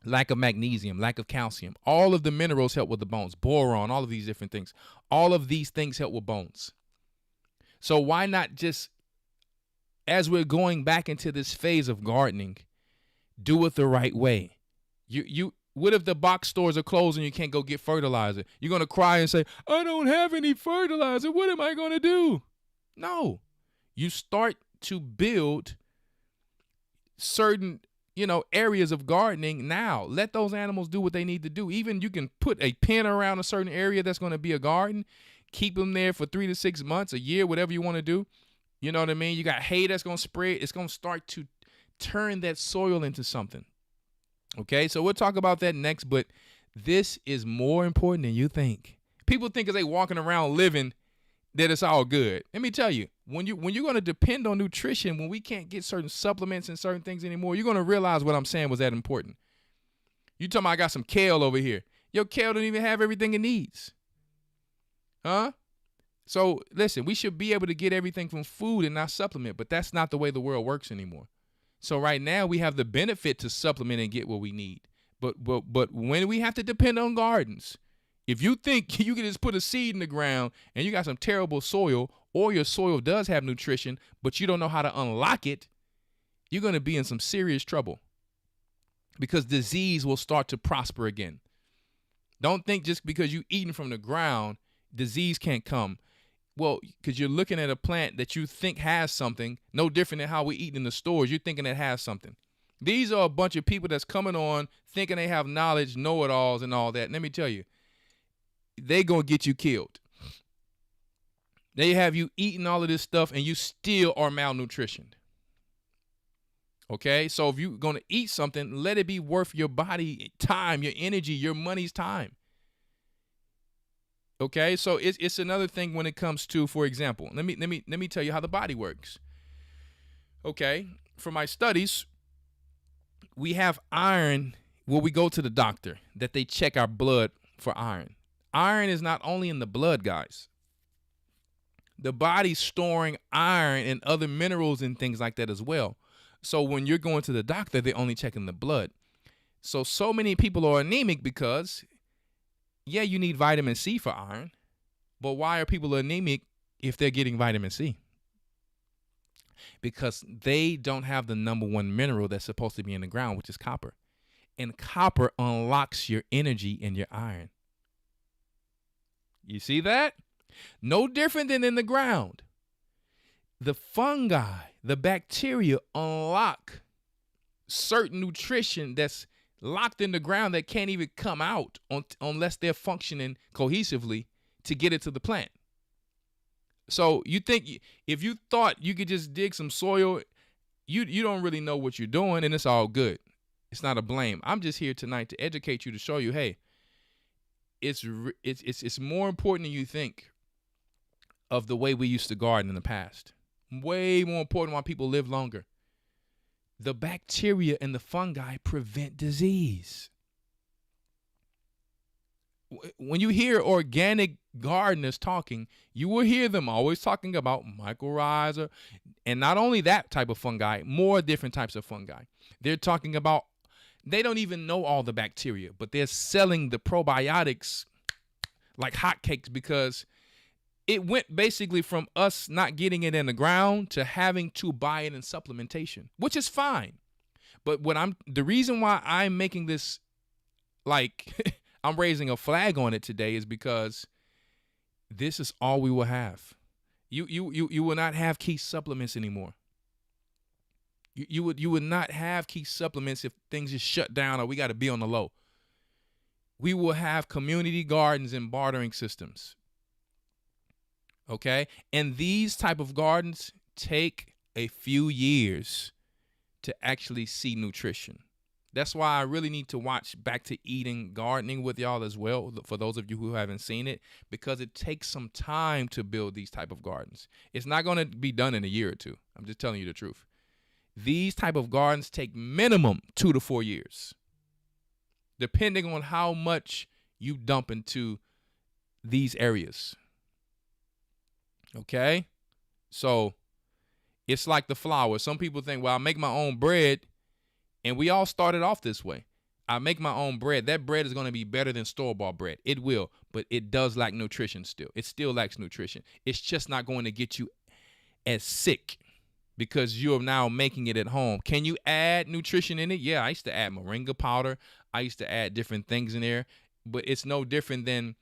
Lack of magnesium, lack of calcium. All of the minerals help with the bones. Boron, all of these different things. All of these things help with bones. So why not just, as we're going back into this phase of gardening, do it the right way? What if the box stores are closed and you can't go get fertilizer? You're going to cry and say, I don't have any fertilizer. What am I going to do? No. You start to build certain areas of gardening now. Let those animals do what they need to do. Even you can put a pen around a certain area that's going to be a garden. Keep them there for 3 to 6 months, a year, whatever you want to do. You know what I mean? You got hay that's going to spread. It's going to start to turn that soil into something. Okay, so we'll talk about that next, but this is more important than you think. People think as they walking around living that it's all good. Let me tell you, when you're going to depend on nutrition, when we can't get certain supplements and certain things anymore, you're going to realize what I'm saying was that important. You talking about I got some kale over here. Your kale don't even have everything it needs. Huh? So listen, we should be able to get everything from food and not supplement, but that's not the way the world works anymore. So right now we have the benefit to supplement and get what we need. But when we have to depend on gardens, if you think you can just put a seed in the ground and you got some terrible soil, or your soil does have nutrition, but you don't know how to unlock it, you're going to be in some serious trouble because disease will start to prosper again. Don't think just because you're eating from the ground, disease can't come. Well, because you're looking at a plant that you think has something, no different than how we eat in the stores. You're thinking it has something. These are a bunch of people that's coming on thinking they have knowledge, know-it-alls and all that. And let me tell you, they going to get you killed. They have you eating all of this stuff and you still are malnutritioned. Okay, so if you're going to eat something, let it be worth your body time, your energy, your money's time. Okay, so it's another thing when it comes to, for example, let me tell you how the body works. Okay, for my studies, we have iron where we go to the doctor that they check our blood for iron. Iron is not only in the blood, guys. The body's storing iron and other minerals and things like that as well. So when you're going to the doctor, they're only checking the blood. So many people are anemic because, yeah, you need vitamin C for iron, but why are people anemic if they're getting vitamin C? Because they don't have the number one mineral that's supposed to be in the ground, which is copper. And copper unlocks your energy and your iron. You see that? No different than in the ground. The fungi, the bacteria unlock certain nutrition that's locked in the ground that can't even come out unless they're functioning cohesively to get it to the plant. So you think if you thought you could just dig some soil, you don't really know what you're doing, and it's all good. It's not a blame. I'm just here tonight to educate you, to show you, hey, it's more important than you think of the way we used to garden in the past. Way more important why people live longer. The bacteria and the fungi prevent disease. When you hear organic gardeners talking, you will hear them always talking about mycorrhiza, and not only that type of fungi, more different types of fungi. They're talking about, they don't even know all the bacteria, but they're selling the probiotics like hotcakes, because it went basically from us not getting it in the ground to having to buy it in supplementation, which is fine. But the reason why I'm making this, like, I'm raising a flag on it today, is because this is all we will have. You will not have key supplements anymore. You would not have key supplements if things is shut down or we got to be on the low. We will have community gardens and bartering systems. Okay? And these type of gardens take a few years to actually see nutrition. That's why I really need to watch Back to Eating Gardening with y'all as well, for those of you who haven't seen it, because it takes some time to build these type of gardens. It's not going to be done in a year or two. I'm just telling you the truth. These type of gardens take minimum 2 to 4 years, depending on how much you dump into these areas. Okay? So it's like the flour. Some people think, well, I make my own bread. And we all started off this way. I make my own bread. That bread is going to be better than store-bought bread. It will, but it does lack nutrition still. It still lacks nutrition. It's just not going to get you as sick because you're now making it at home. Can you add nutrition in it? Yeah, I used to add moringa powder. I used to add different things in there, but it's no different than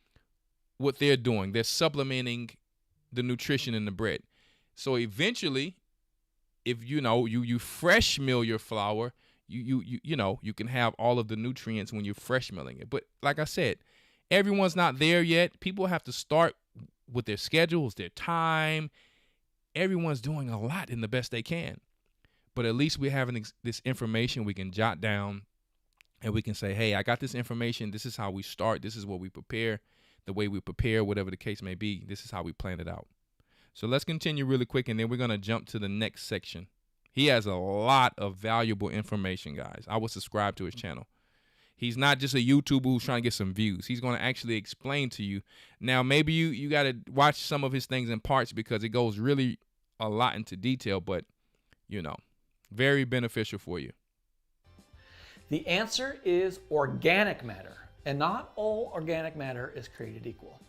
what they're doing. They're supplementing the nutrition in the bread. So eventually, if you fresh mill your flour, you can have all of the nutrients when you're fresh milling it. But like I said, everyone's not there yet. People have to start with their schedules, their time. Everyone's doing a lot in the best they can. But at least we're having this information we can jot down, and we can say, hey, I got this information. This is how we start. This is what we prepare. The way we prepare, whatever the case may be, this is how we plan it out. So let's continue really quick, and then we're going to jump to the next section. He has a lot of valuable information, guys. I would subscribe to his channel. He's not just a YouTuber who's trying to get some views. He's going to actually explain to you. Now, maybe you got to watch some of his things in parts because it goes really a lot into detail, but, very beneficial for you. The answer is organic matter, and not all organic matter is created equal.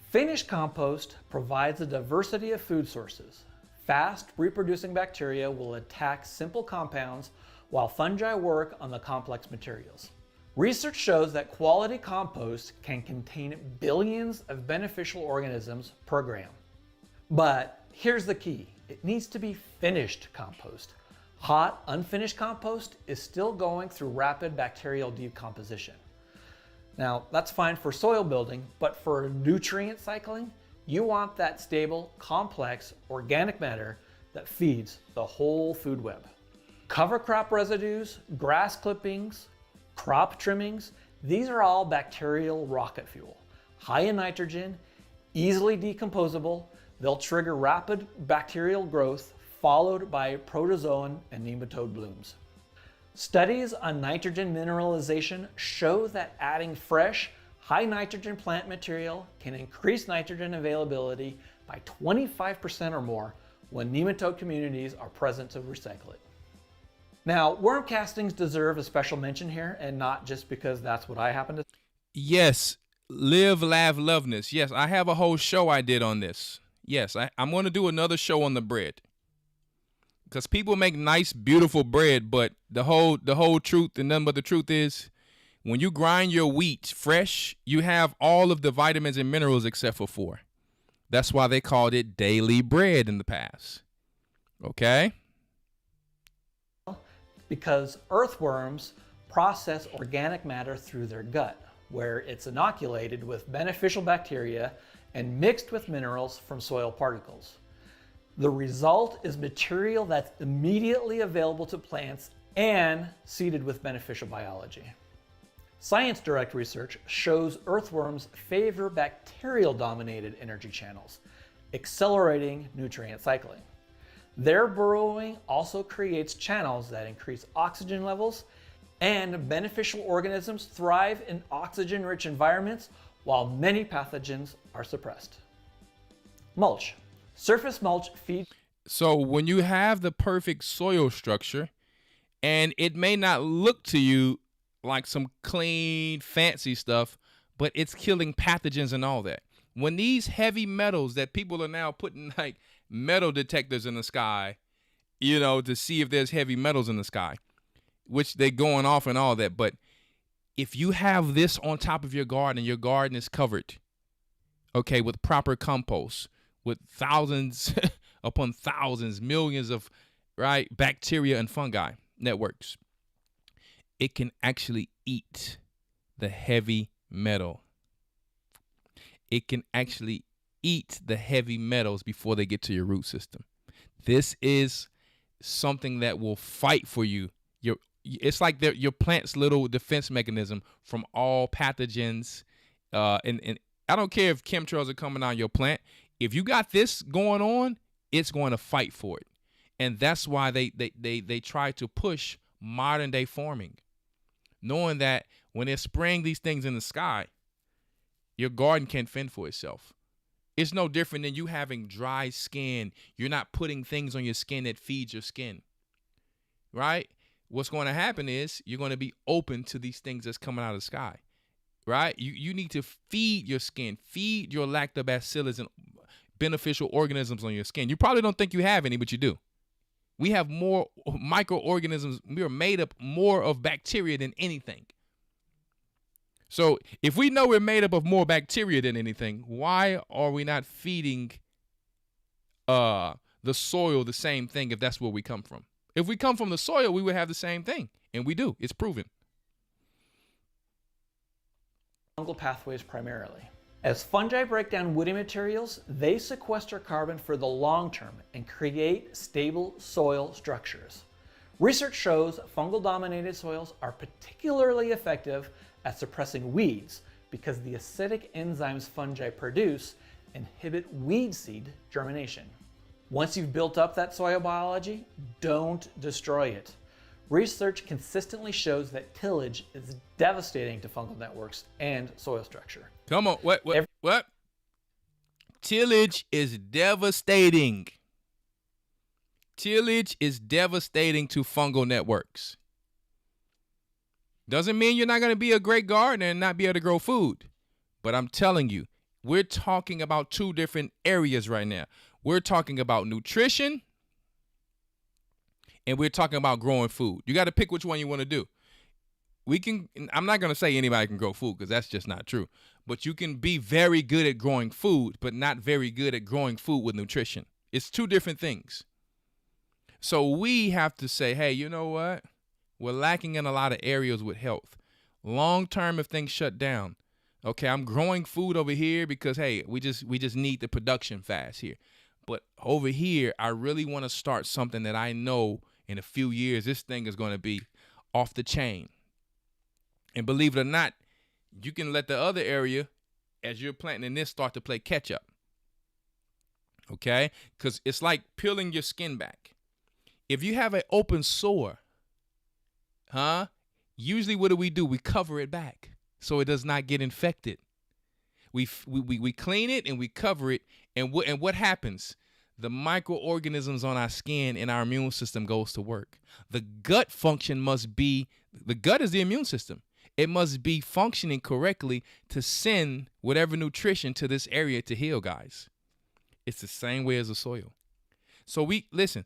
Finished compost provides a diversity of food sources. Fast reproducing bacteria will attack simple compounds while fungi work on the complex materials. Research shows that quality compost can contain billions of beneficial organisms per gram. But here's the key. It needs to be finished compost. Hot, unfinished compost is still going through rapid bacterial decomposition. Now, that's fine for soil building, but for nutrient cycling, you want that stable, complex, organic matter that feeds the whole food web. Cover crop residues, grass clippings, crop trimmings, these are all bacterial rocket fuel. High in nitrogen, easily decomposable, they'll trigger rapid bacterial growth followed by protozoan and nematode blooms. Studies on nitrogen mineralization show that adding fresh, high nitrogen plant material can increase nitrogen availability by 25% or more when nematode communities are present to recycle it. Now, worm castings deserve a special mention here, and not just because that's what I happen to. Yes, live, laugh, loveness. Yes, I have a whole show I did on this. Yes, I'm going to do another show on the bread. Because people make nice, beautiful bread, but the whole truth and nothing but the truth is, when you grind your wheat fresh, you have all of the vitamins and minerals except for 4. That's why they called it daily bread in the past. Okay? Because earthworms process organic matter through their gut, where it's inoculated with beneficial bacteria and mixed with minerals from soil particles. The result is material that's immediately available to plants and seeded with beneficial biology. Science direct research shows earthworms favor bacterial-dominated energy channels, accelerating nutrient cycling. Their burrowing also creates channels that increase oxygen levels, and beneficial organisms thrive in oxygen-rich environments while many pathogens are suppressed. Mulch. Surface mulch feeds. So when you have the perfect soil structure, and it may not look to you like some clean, fancy stuff, but it's killing pathogens and all that. When these heavy metals that people are now putting like metal detectors in the sky, you know, to see if there's heavy metals in the sky, which they're going off and all that. But if you have this on top of your garden is covered, okay, with proper compost, with thousands upon thousands, millions of, right, bacteria and fungi networks, it can actually eat the heavy metal. It can actually eat the heavy metals before they get to your root system. This is something that will fight for you. It's like your plant's little defense mechanism from all pathogens. And I don't care if chemtrails are coming on your plant. If you got this going on, it's going to fight for it. And that's why they try to push modern day farming, knowing that when they're spraying these things in the sky, your garden can't fend for itself. It's no different than you having dry skin. You're not putting things on your skin that feeds your skin, right? What's going to happen is you're going to be open to these things that's coming out of the sky, right? You need to feed your skin, feed your lactobacillus and beneficial organisms on your skin. You probably don't think you have any, but you do. We have more microorganisms. We are made up more of bacteria than anything. So if we know we're made up of more bacteria than anything, why are we not feeding the soil the same thing if that's where we come from? If we come from the soil, we would have the same thing. And we do. It's proven. Fungal pathways primarily. As fungi break down woody materials, they sequester carbon for the long term and create stable soil structures. Research shows fungal-dominated soils are particularly effective at suppressing weeds because the acidic enzymes fungi produce inhibit weed seed germination. Once you've built up that soil biology, don't destroy it. Research consistently shows that tillage is devastating to fungal networks and soil structure. Come on, what? Tillage is devastating. Tillage is devastating to fungal networks. Doesn't mean you're not going to be a great gardener and not be able to grow food. But I'm telling you, we're talking about two different areas right now. We're talking about nutrition and we're talking about growing food. You got to pick which one you want to do. I'm not going to say anybody can grow food because that's just not true. But you can be very good at growing food, but not very good at growing food with nutrition. It's two different things. So we have to say, hey, you know what? We're lacking in a lot of areas with health. Long term, if things shut down, okay, I'm growing food over here because, hey, we just need the production fast here. But over here, I really want to start something that I know in a few years, this thing is going to be off the chain. And believe it or not, you can let the other area, as you're planting this, start to play catch up. Okay? Because it's like peeling your skin back. If you have an open sore, usually what do? We cover it back so it does not get infected. We clean it and we cover it. And what happens? The microorganisms on our skin and our immune system goes to work. The gut function the gut is the immune system. It must be functioning correctly to send whatever nutrition to this area to heal, guys. It's the same way as the soil. So listen,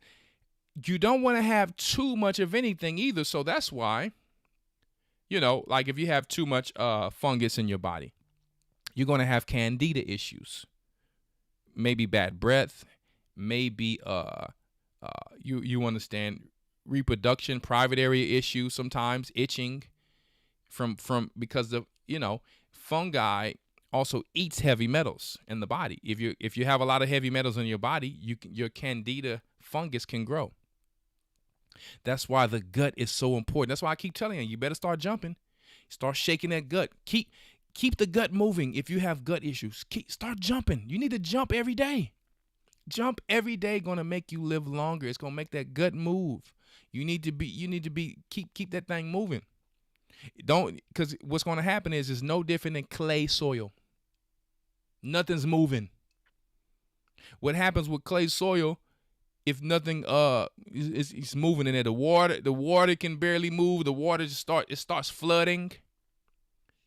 you don't want to have too much of anything either. So that's why, like if you have too much fungus in your body, you're going to have candida issues, maybe bad breath, maybe you understand reproduction, private area issues, sometimes itching from because of fungi also eats heavy metals in the body. If you have a lot of heavy metals in your body, your candida fungus can grow. That's why the gut is so important. That's why I keep telling you better start jumping. Start shaking that gut. Keep the gut moving. If you have gut issues, start jumping. You need to jump every day. Jump every day going to make you live longer. It's going to make that gut move. You need to keep that thing moving. Because what's going to happen is it's no different than clay soil. Nothing's moving. What happens with clay soil, if nothing is moving in there, the water can barely move. The water starts flooding.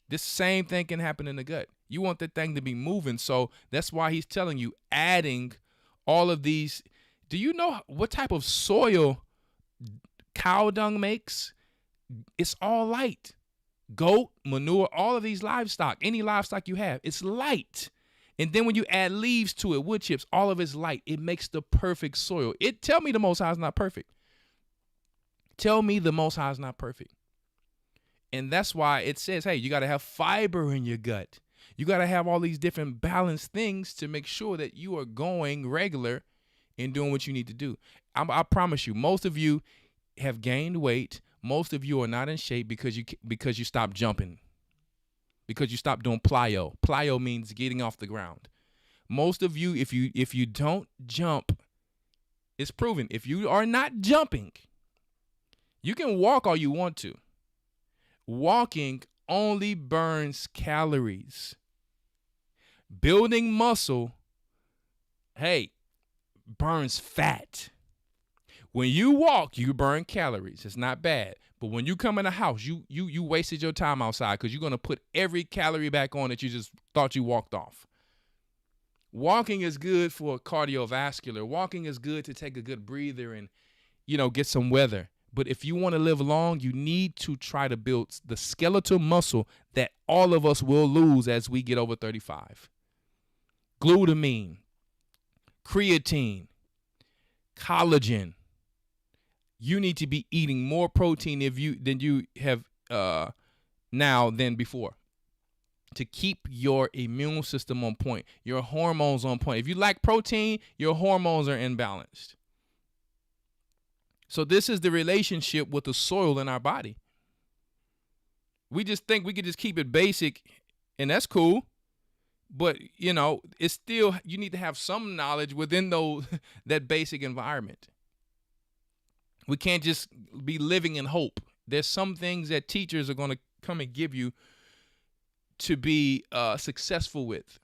This same thing can happen in the gut. You want that thing to be moving. So that's why he's telling you, adding all of these. Do you know what type of soil cow dung makes? It's all light. Goat, manure, all of these livestock, any livestock you have, it's light. And then when you add leaves to it, wood chips, all of it's light. It makes the perfect soil. Tell me the Most High is not perfect. Tell me the Most High is not perfect. And that's why it says, hey, you got to have fiber in your gut. You got to have all these different balanced things to make sure that you are going regular and doing what you need to do. I promise you, most of you have gained weight. Most of you are not in shape because you stopped jumping. Because you stopped doing plyo. Plyo means getting off the ground. Most of you, if you don't jump, it's proven. If you are not jumping, you can walk all you want to. Walking only burns calories. Building muscle, burns fat. When you walk, you burn calories. It's not bad. But when you come in the house, you wasted your time outside because you're going to put every calorie back on that you just thought you walked off. Walking is good for cardiovascular. Walking is good to take a good breather and, get some weather. But if you want to live long, you need to try to build the skeletal muscle that all of us will lose as we get over 35. Glutamine, creatine, collagen. You need to be eating more protein than you have now than before to keep your immune system on point, your hormones on point. If you lack protein, your hormones are imbalanced. So this is the relationship with the soil in our body. We just think we could just keep it basic, and that's cool. But, it's still, you need to have some knowledge within that basic environment. We can't just be living in hope. There's some things that teachers are going to come and give you to be successful with.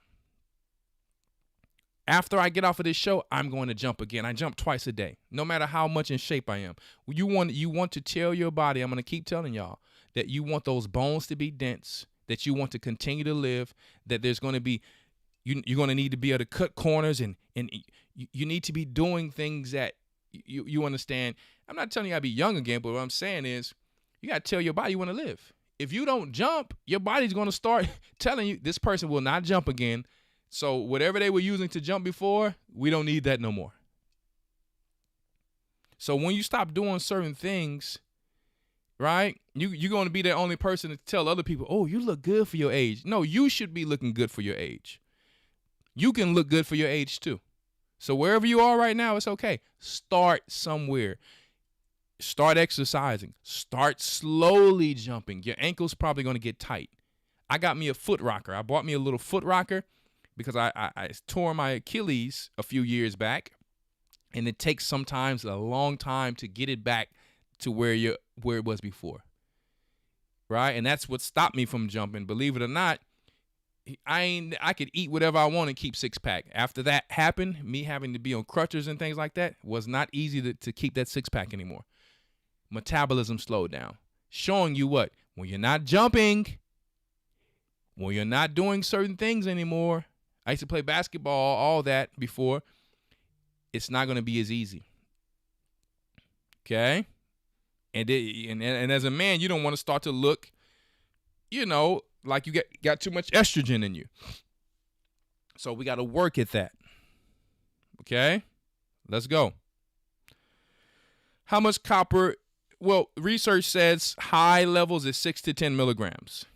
After I get off of this show, I'm going to jump again. I jump twice a day, no matter how much in shape I am. You want to tell your body, I'm going to keep telling y'all, that you want those bones to be dense, that you want to continue to live, that there's going to be, you're going to need to be able to cut corners, and you need to be doing things that you understand. I'm not telling you I'll be young again, but what I'm saying is you got to tell your body you want to live. If you don't jump, your body's going to start telling you this person will not jump again. So whatever they were using to jump before, we don't need that no more. So when you stop doing certain things, right, you're going to be the only person to tell other people, oh, you look good for your age. No, you should be looking good for your age. You can look good for your age too. So wherever you are right now, it's okay. Start somewhere. Start exercising. Start slowly jumping. Your ankle's probably going to get tight. I got me a foot rocker. I bought me a little foot rocker because I tore my Achilles a few years back, and it takes sometimes a long time to get it back to where it was before, right? And that's what stopped me from jumping. Believe it or not, I could eat whatever I want and keep six-pack. After that happened, me having to be on crutches and things like that was not easy to keep that six-pack anymore. Metabolism slowed down, showing you what? When you're not jumping, when you're not doing certain things anymore, I used to play basketball, all that before, it's not going to be as easy. Okay? And as a man, you don't want to start to look, like you got too much estrogen in you. So we got to work at that. Okay? Let's go. How much copper? Well, research says high levels is 6 to 10 milligrams.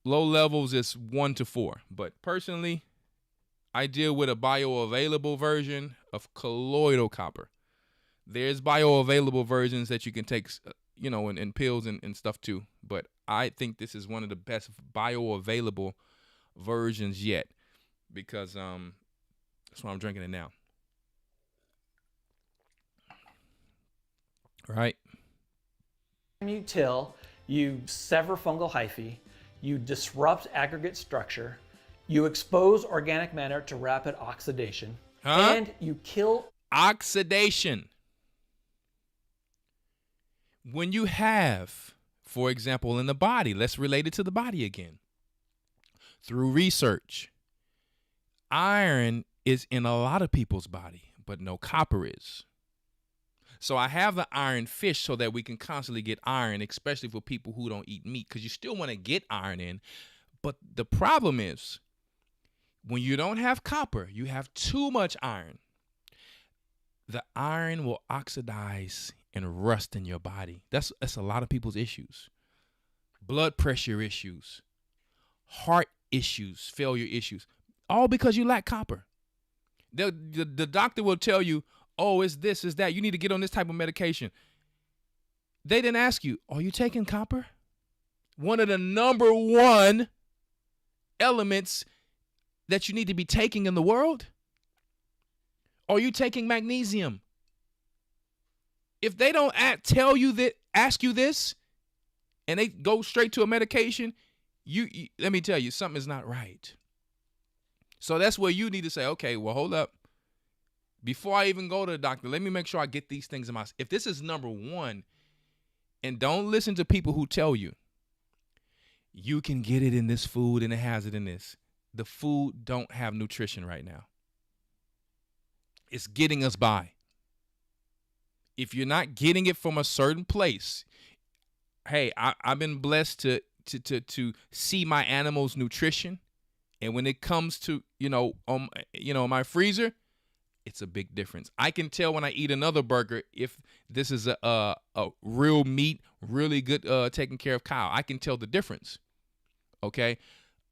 Low levels is 1 to 4. But personally, I deal with a bioavailable version of colloidal copper. There's bioavailable versions that you can take, in pills and stuff too. But I think this is one of the best bioavailable versions yet, because that's why I'm drinking it now. Right. You till, you sever fungal hyphae, you disrupt aggregate structure, you expose organic matter to rapid oxidation, and you kill oxidation. When you have, for example, in the body, let's relate it to the body again. Through research, iron is in a lot of people's body, but no copper is. So I have the iron fish so that we can constantly get iron, especially for people who don't eat meat, because you still want to get iron in. But the problem is, when you don't have copper, you have too much iron. The iron will oxidize and rust in your body. That's a lot of people's issues. Blood pressure issues, heart issues, failure issues, all because you lack copper. The doctor will tell you, oh, it's this, it's that. You need to get on this type of medication. They didn't ask you, are you taking copper? One of the number one elements that you need to be taking in the world? Are you taking magnesium? If they don't ask you this, and they go straight to a medication, you let me tell you, something is not right. So that's where you need to say, okay, well, hold up. Before I even go to the doctor, let me make sure I get these things in my. If this is number one, and don't listen to people who tell you, you can get it in this food and it has it in this. The food don't have nutrition right now. It's getting us by. If you're not getting it from a certain place, hey, I've been blessed to see my animals' nutrition, and when it comes to my freezer, it's a big difference. I can tell when I eat another burger if this is a real meat, really good taken care of cow. I can tell the difference. Okay,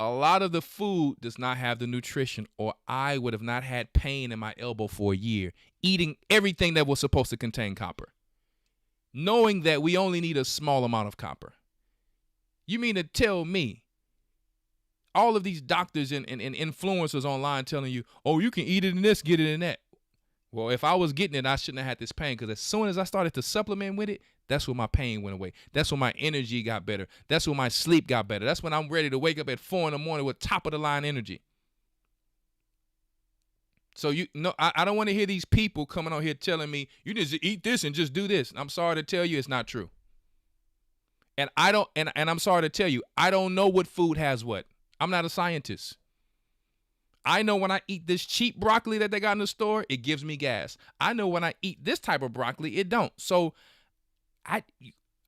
a lot of the food does not have the nutrition, or I would have not had pain in my elbow for a year eating everything that was supposed to contain copper, knowing that we only need a small amount of copper. You mean to tell me all of these doctors and influencers online telling you, oh, you can eat it in this, get it in that. Well, if I was getting it, I shouldn't have had this pain, because as soon as I started to supplement with it, that's when my pain went away. That's when my energy got better. That's when my sleep got better. That's when I'm ready to wake up at 4 a.m. with top of the line energy. So I don't want to hear these people coming on here telling me you need to eat this and just do this. I'm sorry to tell you, it's not true. And I'm sorry to tell you, I don't know what food has what. I'm not a scientist. I know when I eat this cheap broccoli that they got in the store, it gives me gas. I know when I eat this type of broccoli, it don't. So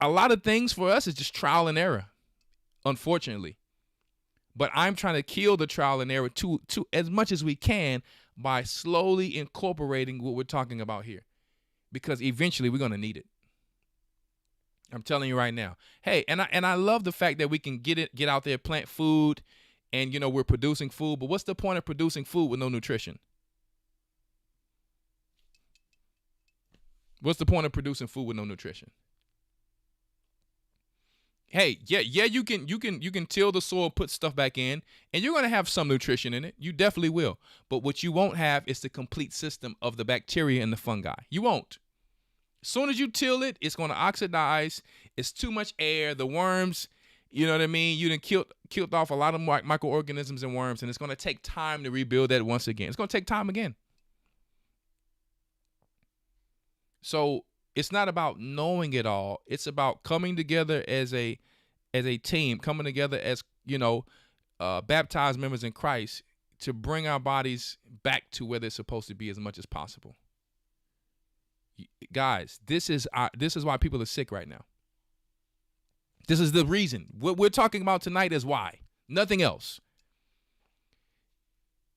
a lot of things for us is just trial and error, unfortunately. But I'm trying to kill the trial and error to as much as we can by slowly incorporating what we're talking about here, because eventually we're going to need it. I'm telling you right now. Hey, and I love the fact that we can get out there, plant food, and we're producing food. But what's the point of producing food with no nutrition? What's the point of producing food with no nutrition? Hey, yeah, you can till the soil, put stuff back in, and you're going to have some nutrition in it. You definitely will. But what you won't have is the complete system of the bacteria and the fungi. You won't. As soon as you till it, it's going to oxidize. It's too much air. The worms, you know what I mean? You done killed off a lot of microorganisms and worms, and it's going to take time to rebuild that once again. It's going to take time again. So it's not about knowing it all. It's about coming together as a team, coming together as, baptized members in Christ to bring our bodies back to where they're supposed to be as much as possible. Guys, this is why people are sick right now. This is the reason. What we're talking about tonight is why. Nothing else.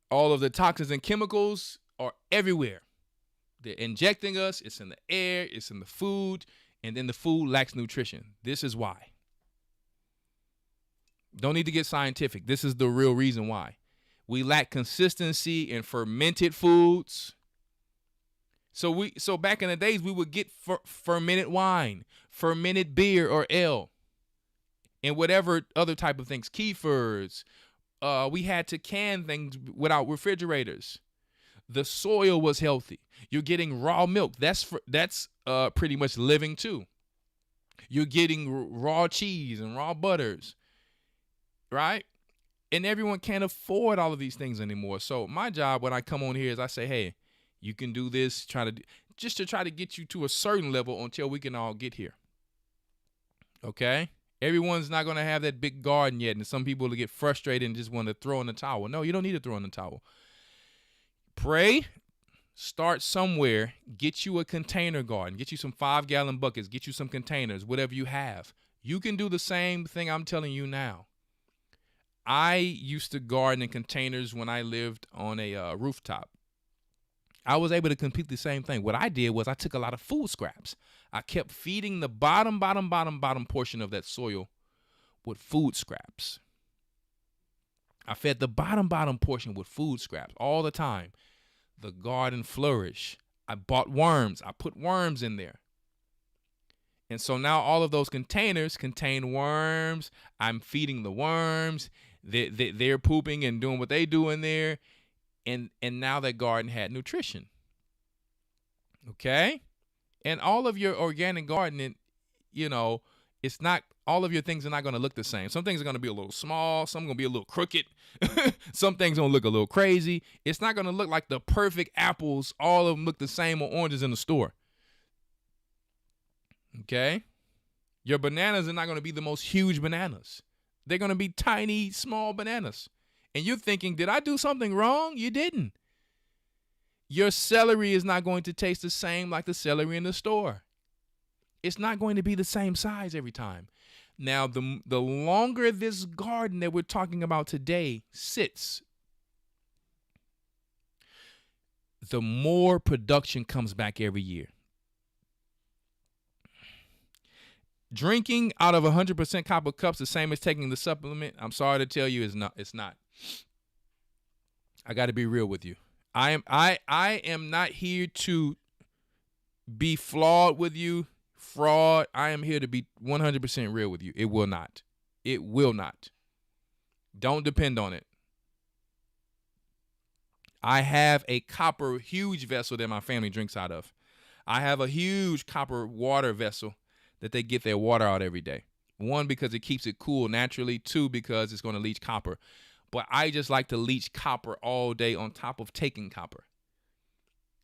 All of the toxins and chemicals are everywhere. They're injecting us. It's in the air. It's in the food. And then the food lacks nutrition. This is why. Don't need to get scientific. This is the real reason why. We lack consistency in fermented foods. So back in the days, we would get fermented wine, fermented beer or ale, and whatever other type of things, kefirs. We had to can things without refrigerators. The soil was healthy. You're getting raw milk. That's pretty much living too. You're getting raw cheese and raw butters, right? And everyone can't afford all of these things anymore. So my job when I come on here is I say, hey, you can do this, just to try to get you to a certain level until we can all get here. Okay? Everyone's not going to have that big garden yet, and some people will get frustrated and just want to throw in the towel. No, you don't need to throw in the towel. Pray, start somewhere, get you a container garden, get you some 5-gallon buckets, get you some containers, whatever you have. You can do the same thing I'm telling you now. I used to garden in containers when I lived on a rooftop. I was able to complete the same thing. What I did was I took a lot of food scraps. I kept feeding the bottom portion of that soil with food scraps. I fed the bottom portion with food scraps all the time. The garden flourished. I bought worms. I put worms in there. And so now all of those containers contain worms. I'm feeding the worms. They're pooping and doing what they do in there. And now that garden had nutrition. Okay? And all of your organic gardening, it's not, all of your things are not going to look the same. Some things are going to be a little small. Some are going to be a little crooked. Some things going to look a little crazy. It's not going to look like the perfect apples. All of them look the same or oranges in the store. Okay? Your bananas are not going to be the most huge bananas. They're going to be tiny, small bananas. And you're thinking, did I do something wrong? You didn't. Your celery is not going to taste the same like the celery in the store. It's not going to be the same size every time. Now, the longer this garden that we're talking about today sits, the more production comes back every year. Drinking out of 100% copper cups, the same as taking the supplement, I'm sorry to tell you, it's not. I got to be real with you. I am not here to be flawed with you, fraud. I am here to be 100% real with you. It will not. It will not. Don't depend on it. I have a copper huge vessel that my family drinks out of. I have a huge copper water vessel that they get their water out every day. 1, because it keeps it cool naturally. 2, because it's going to leach copper. But I just like to leach copper all day on top of taking copper.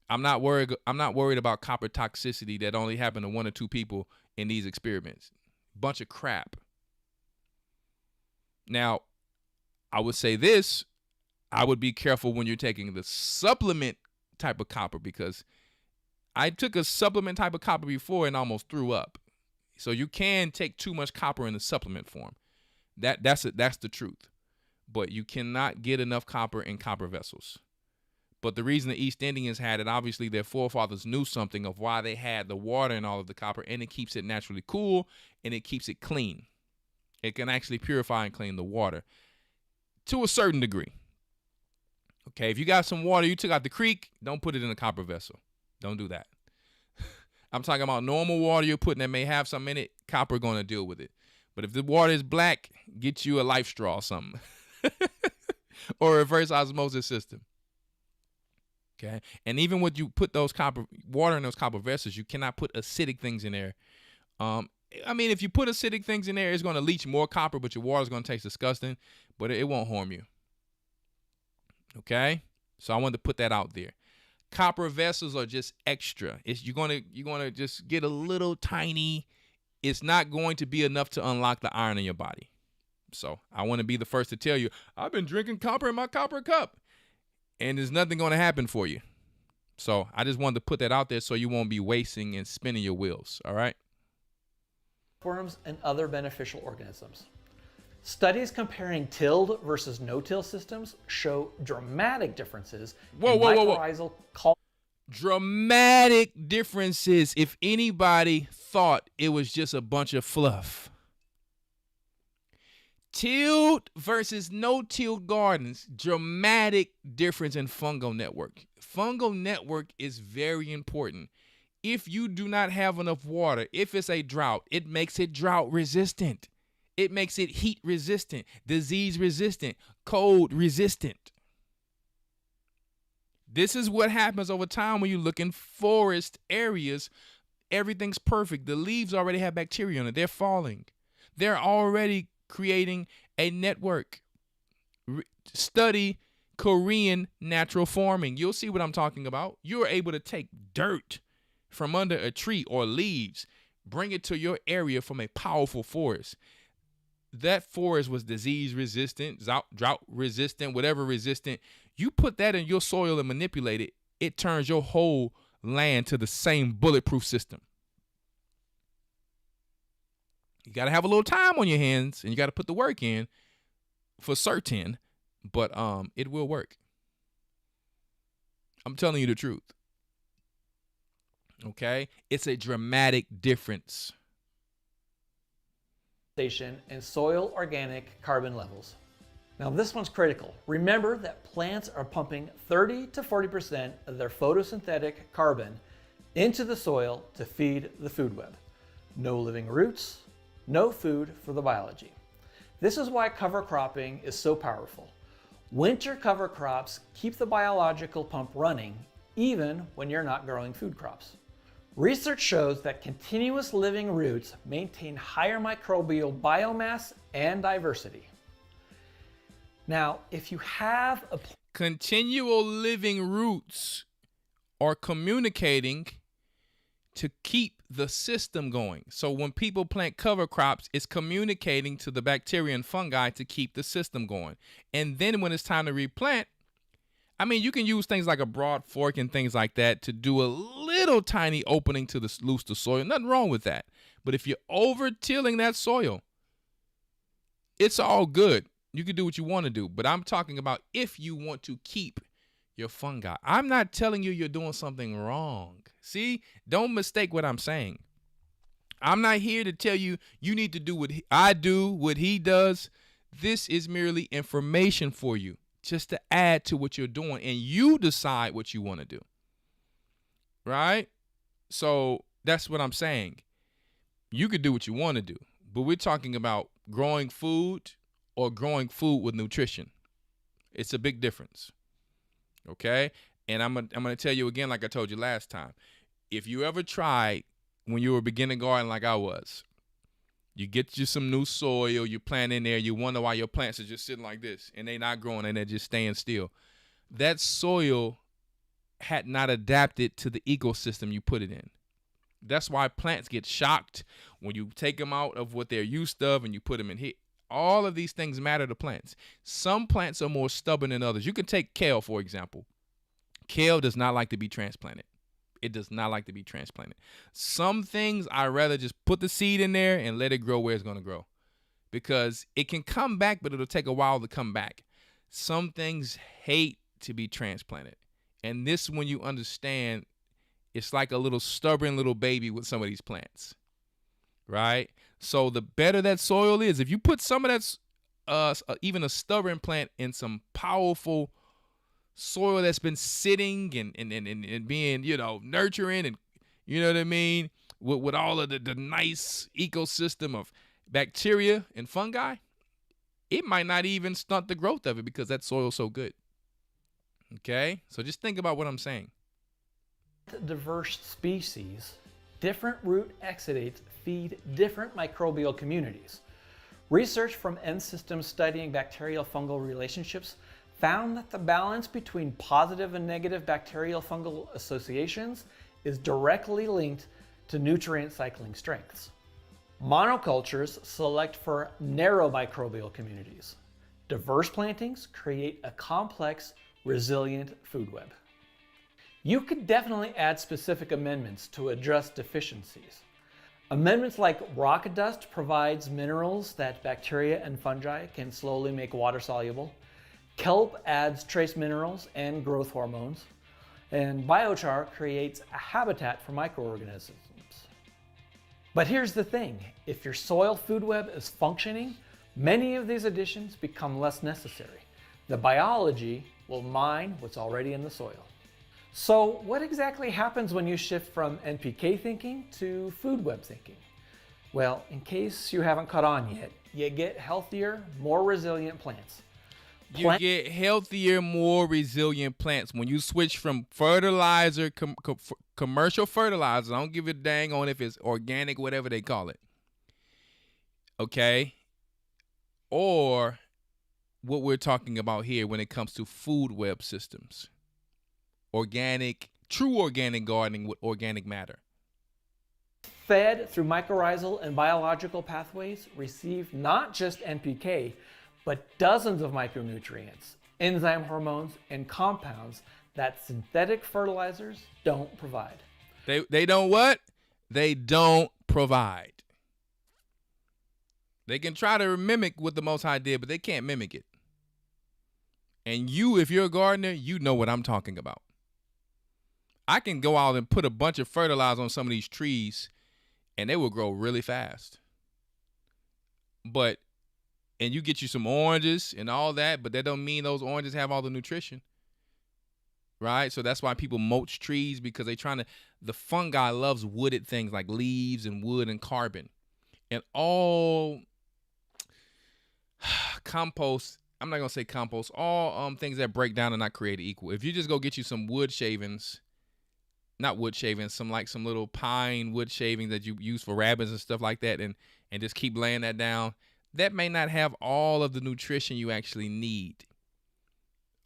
I'm not worried about copper toxicity that only happened to 1 or 2 people in these experiments. Bunch of crap. Now, I would say this. I would be careful when you're taking the supplement type of copper, because I took a supplement type of copper before and almost threw up. So you can take too much copper in the supplement form. That's the truth. But you cannot get enough copper in copper vessels. But the reason the East Indians had it, obviously their forefathers knew something of why they had the water and all of the copper, and it keeps it naturally cool, and it keeps it clean. It can actually purify and clean the water to a certain degree. Okay, if you got some water you took out the creek, don't put it in a copper vessel. Don't do that. I'm talking about normal water you're putting that may have something in it, copper going to deal with it. But if the water is black, get you a life straw or something. Or a reverse osmosis system. Okay. And even when you put those copper water in those copper vessels, you cannot put acidic things in there. If you put acidic things in there, it's going to leach more copper, but your water is going to taste disgusting, but it won't harm you. Okay. So I wanted to put that out there. Copper vessels are just extra. You're gonna just get a little tiny. It's not going to be enough to unlock the iron in your body. So I want to be the first to tell you, I've been drinking copper in my copper cup, and there's nothing going to happen for you. So I just wanted to put that out there so you won't be wasting and spinning your wheels. All right. Worms and other beneficial organisms. Studies comparing tilled versus no-till systems show dramatic differences in mycorrhizal culture. Dramatic differences if anybody thought it was just a bunch of fluff. Tilled versus no-till gardens, dramatic difference in fungal network. fungal network is very important. If you do not have enough water, if it's a drought, it makes it drought resistant. It makes it heat resistant, disease resistant, cold resistant. This is what happens over time when you look in forest areas. Everything's perfect. The leaves already have bacteria on it. They're falling. They're already creating a network. Study Korean natural farming. You'll see what I'm talking about. You're able to take dirt from under a tree or leaves, bring it to your area from a powerful forest. That forest was disease resistant, drought resistant, whatever resistant. You put that in your soil and manipulate it, it turns your whole land to the same bulletproof system. You got to have a little time on your hands and you got to put the work in for certain, but it will work. I'm telling you the truth. Okay? It's a dramatic difference. And soil organic carbon levels. Now this one's critical. Remember that plants are pumping 30 to 40% of their photosynthetic carbon into the soil to feed the food web. No living roots, no food for the biology. This is why cover cropping is so powerful. Winter cover crops keep the biological pump running even when you're not growing food crops. Research shows that continuous living roots maintain higher microbial biomass and diversity. Now, if you have a continual living roots are communicating to keep the system going. So when people plant cover crops, it's communicating to the bacteria and fungi to keep the system going. And then when it's time to replant, I mean, you can use things like a broad fork and things like that to do a little tiny opening to loose the soil. Nothing wrong with that. But if you're over-tilling that soil, it's all good. You can do what you want to do. But I'm talking about if you want to keep your fungi. I'm not telling you you're doing something wrong. See, don't mistake what I'm saying. I'm not here to tell you you need to do what I do, what he does. This is merely information for you, just to add to what you're doing, and you decide what you want to do. Right? So that's what I'm saying. You could do what you want to do, but we're talking about growing food or growing food with nutrition. It's a big difference. Okay? And I'm gonna tell you again, like I told you last time. If you ever tried when you were beginning garden like I was, you get you some new soil, you plant in there, you wonder why your plants are just sitting like this and they're not growing and they're just staying still. That soil had not adapted to the ecosystem you put it in. That's why plants get shocked when you take them out of what they're used to and you put them in here. All of these things matter to plants. Some plants are more stubborn than others. You can take kale, for example. Kale does not like to be transplanted. It does not like to be transplanted. Some things I'd rather just put the seed in there and let it grow where it's going to grow, because it can come back, but it'll take a while to come back. Some things hate to be transplanted. And this, when you understand, it's like a little stubborn little baby with some of these plants, right? So the better that soil is, if you put some of that, even a stubborn plant in some powerful soil that's been sitting and being, nurturing, and you know what I mean, with all of the nice ecosystem of bacteria and fungi, it might not even stunt the growth of it because that soil's so good. Okay? So just think about what I'm saying. Diverse species, different root exudates feed different microbial communities. Research from End Systems studying bacterial fungal relationships found that the balance between positive and negative bacterial fungal associations is directly linked to nutrient cycling strengths. Monocultures select for narrow microbial communities. Diverse plantings create a complex, resilient food web. You could definitely add specific amendments to address deficiencies. Amendments like rock dust provides minerals that bacteria and fungi can slowly make water soluble. Kelp adds trace minerals and growth hormones. And biochar creates a habitat for microorganisms. But here's the thing, if your soil food web is functioning, many of these additions become less necessary. The biology will mine what's already in the soil. So what exactly happens when you shift from NPK thinking to food web thinking? Well, in case you haven't caught on yet, you get healthier, more resilient plants. You get healthier, more resilient plants when you switch from fertilizer, commercial fertilizer. I don't give a dang on if it's organic, whatever they call it. Okay? Or what we're talking about here when it comes to food web systems. Organic, true organic gardening with organic matter. Fed through mycorrhizal and biological pathways receive not just NPK, but dozens of micronutrients, enzyme hormones, and compounds that synthetic fertilizers don't provide. They don't what? They don't provide. They can try to mimic what the Most High did, but they can't mimic it. And you, if you're a gardener, you know what I'm talking about. I can go out and put a bunch of fertilizer on some of these trees, and they will grow really fast. And you get you some oranges and all that, but that don't mean those oranges have all the nutrition. Right? So that's why people mulch trees, because the fungi loves wooded things like leaves and wood and carbon. And all compost, I'm not going to say compost, all things that break down are not created equal. If you just go get you some wood shavings, not wood shavings, some little pine wood shavings that you use for rabbits and stuff like that, and just keep laying that down, that may not have all of the nutrition you actually need.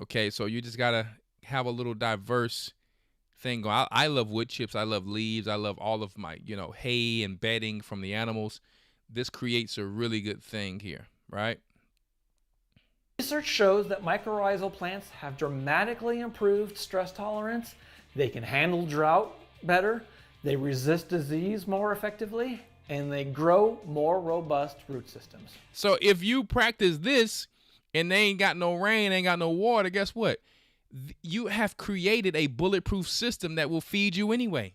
Okay, so you just got to have a little diverse thing going. I love wood chips. I love leaves. I love all of my, hay and bedding from the animals. This creates a really good thing here, right? Research shows that mycorrhizal plants have dramatically improved stress tolerance. They can handle drought better. They resist disease more effectively. And they grow more robust root systems. So if you practice this and they ain't got no rain, ain't got no water, guess what? You have created a bulletproof system that will feed you anyway.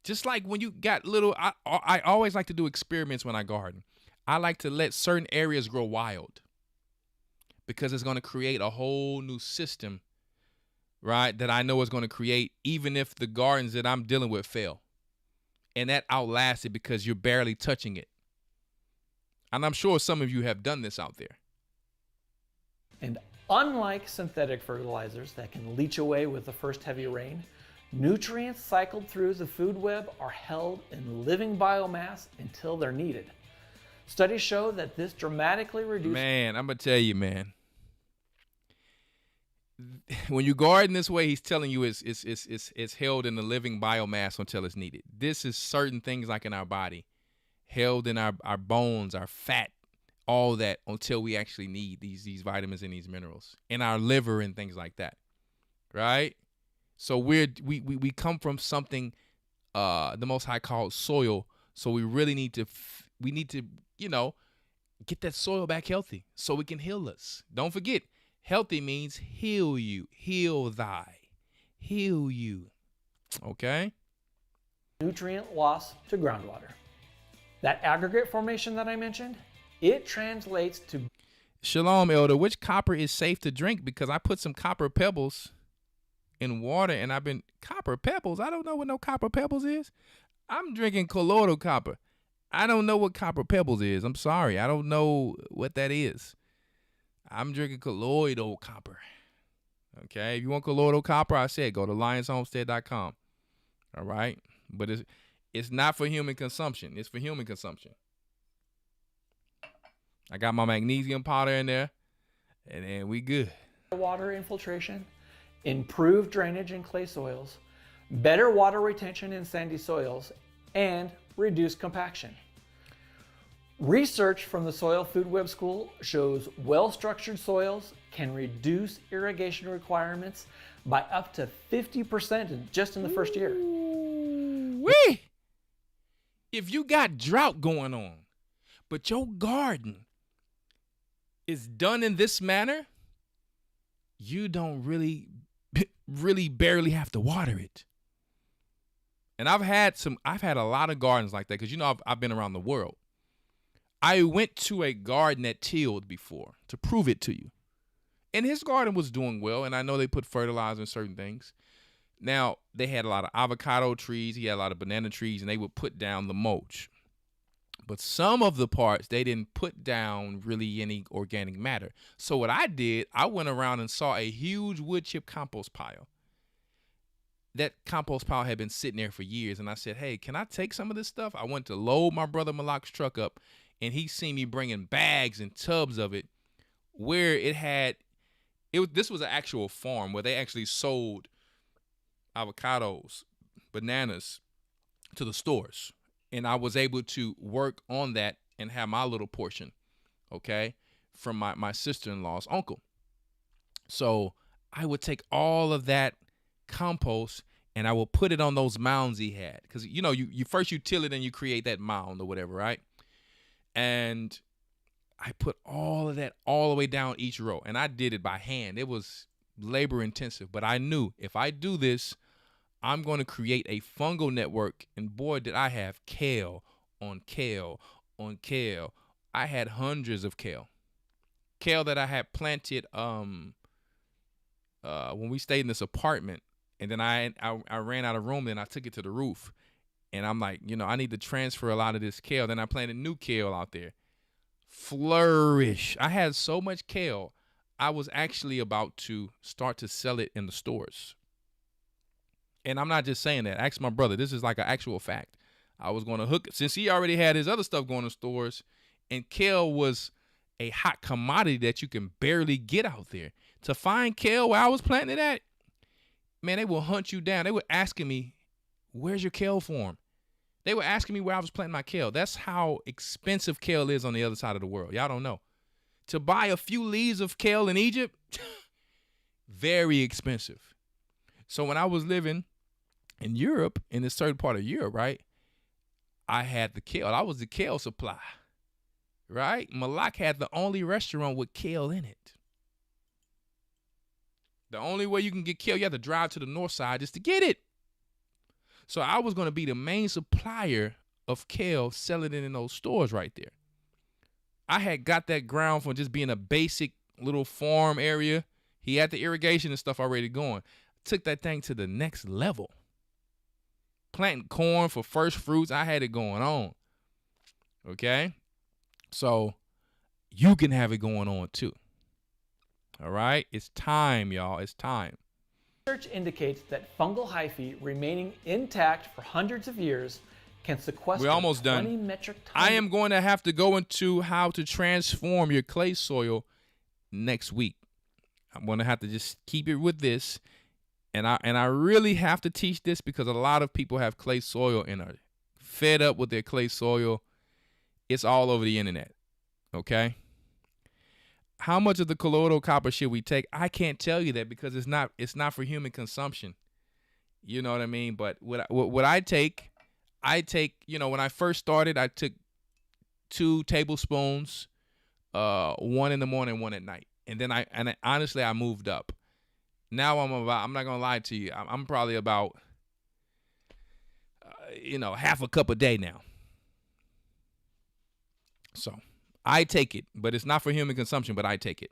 Just like when you got little, I always like to do experiments when I garden. I like to let certain areas grow wild because it's going to create a whole new system, right, that I know is going to create even if the gardens that I'm dealing with fail. And that outlasts it because you're barely touching it. And I'm sure some of you have done this out there. And unlike synthetic fertilizers that can leach away with the first heavy rain, nutrients cycled through the food web are held in living biomass until they're needed. Studies show that this dramatically reduces... Man, I'm going to tell you, man. When you garden this way, he's telling you it's held in the living biomass until it's needed. This is certain things like in our body, held in our bones, our fat, all that until we actually need these vitamins and these minerals in our liver and things like that, right? So we come from something the Most High called soil. So we really need to get that soil back healthy so it can heal us. Don't forget. Healthy means heal you, heal you, okay? Nutrient loss to groundwater. That aggregate formation that I mentioned, it translates to... Shalom, Elder. Which copper is safe to drink? Because I put some copper pebbles in water and copper pebbles? I don't know what no copper pebbles is. I'm drinking colloidal copper. I don't know what copper pebbles is. I'm sorry. I don't know what that is. I'm drinking colloidal copper. Okay, if you want colloidal copper, I said go to LionsHomestead.com. All right, but it's not for human consumption. It's for human consumption. I got my magnesium powder in there, and then we good. Water infiltration, improved drainage in clay soils, better water retention in sandy soils, and reduced compaction. Research from the Soil Food Web School shows well-structured soils can reduce irrigation requirements by up to 50% just in the first year. Wee! If you got drought going on, but your garden is done in this manner, you don't really barely have to water it. And I've had a lot of gardens like that because I've been around the world. I went to a garden that tilled before to prove it to you. And his garden was doing well, and I know they put fertilizer in certain things. Now, they had a lot of avocado trees. He had a lot of banana trees, and they would put down the mulch. But some of the parts, they didn't put down really any organic matter. So what I did, I went around and saw a huge wood chip compost pile. That compost pile had been sitting there for years, and I said, hey, can I take some of this stuff? I went to load my brother Malak's truck up, and he seen me bringing bags and tubs of it where this was an actual farm where they actually sold avocados, bananas to the stores. And I was able to work on that and have my little portion, okay, from my sister-in-law's uncle. So I would take all of that compost and I will put it on those mounds he had. Because, you first you till it and you create that mound or whatever, right? And I put all of that all the way down each row. And I did it by hand. It was labor intensive. But I knew if I do this, I'm going to create a fungal network. And boy, did I have kale on kale on kale. I had hundreds of kale. Kale that I had planted when we stayed in this apartment. And then I ran out of room, then I took it to the roof. And I'm like, I need to transfer a lot of this kale. Then I planted new kale out there. Flourish. I had so much kale, I was actually about to start to sell it in the stores. And I'm not just saying that. Ask my brother. This is like an actual fact. I was going to hook it. Since he already had his other stuff going to stores, and kale was a hot commodity that you can barely get out there. To find kale where I was planting it at, man, they will hunt you down. They were asking me, where's your kale farm? They were asking me where I was planting my kale. That's how expensive kale is on the other side of the world. Y'all don't know. To buy a few leaves of kale in Egypt, very expensive. So when I was living in Europe, in this certain part of Europe, right, I had the kale. I was the kale supply, right? Malak had the only restaurant with kale in it. The only way you can get kale, you have to drive to the north side just to get it. So I was going to be the main supplier of kale, selling it in those stores right there. I had got that ground from just being a basic little farm area. He had the irrigation and stuff already going. Took that thing to the next level. Planting corn for first fruits. I had it going on. Okay? So you can have it going on too. All right? It's time, y'all. It's time. Research indicates that fungal hyphae remaining intact for hundreds of years can sequester We're almost 20 done. metric tons. I am going to have to go into how to transform your clay soil next week. I'm going to have to just keep it with this. And I really have to teach this because a lot of people have clay soil and are fed up with their clay soil. It's all over the internet. Okay? How much of the colloidal copper should we take? I can't tell you that because it's not for human consumption. You know what I mean? But what I take, when I first started, I took 2 tablespoons, one in the morning, one at night. And then honestly, I moved up. Now I'm not going to lie to you. I'm probably about, half a cup a day now. So I take it, but it's not for human consumption, but I take it.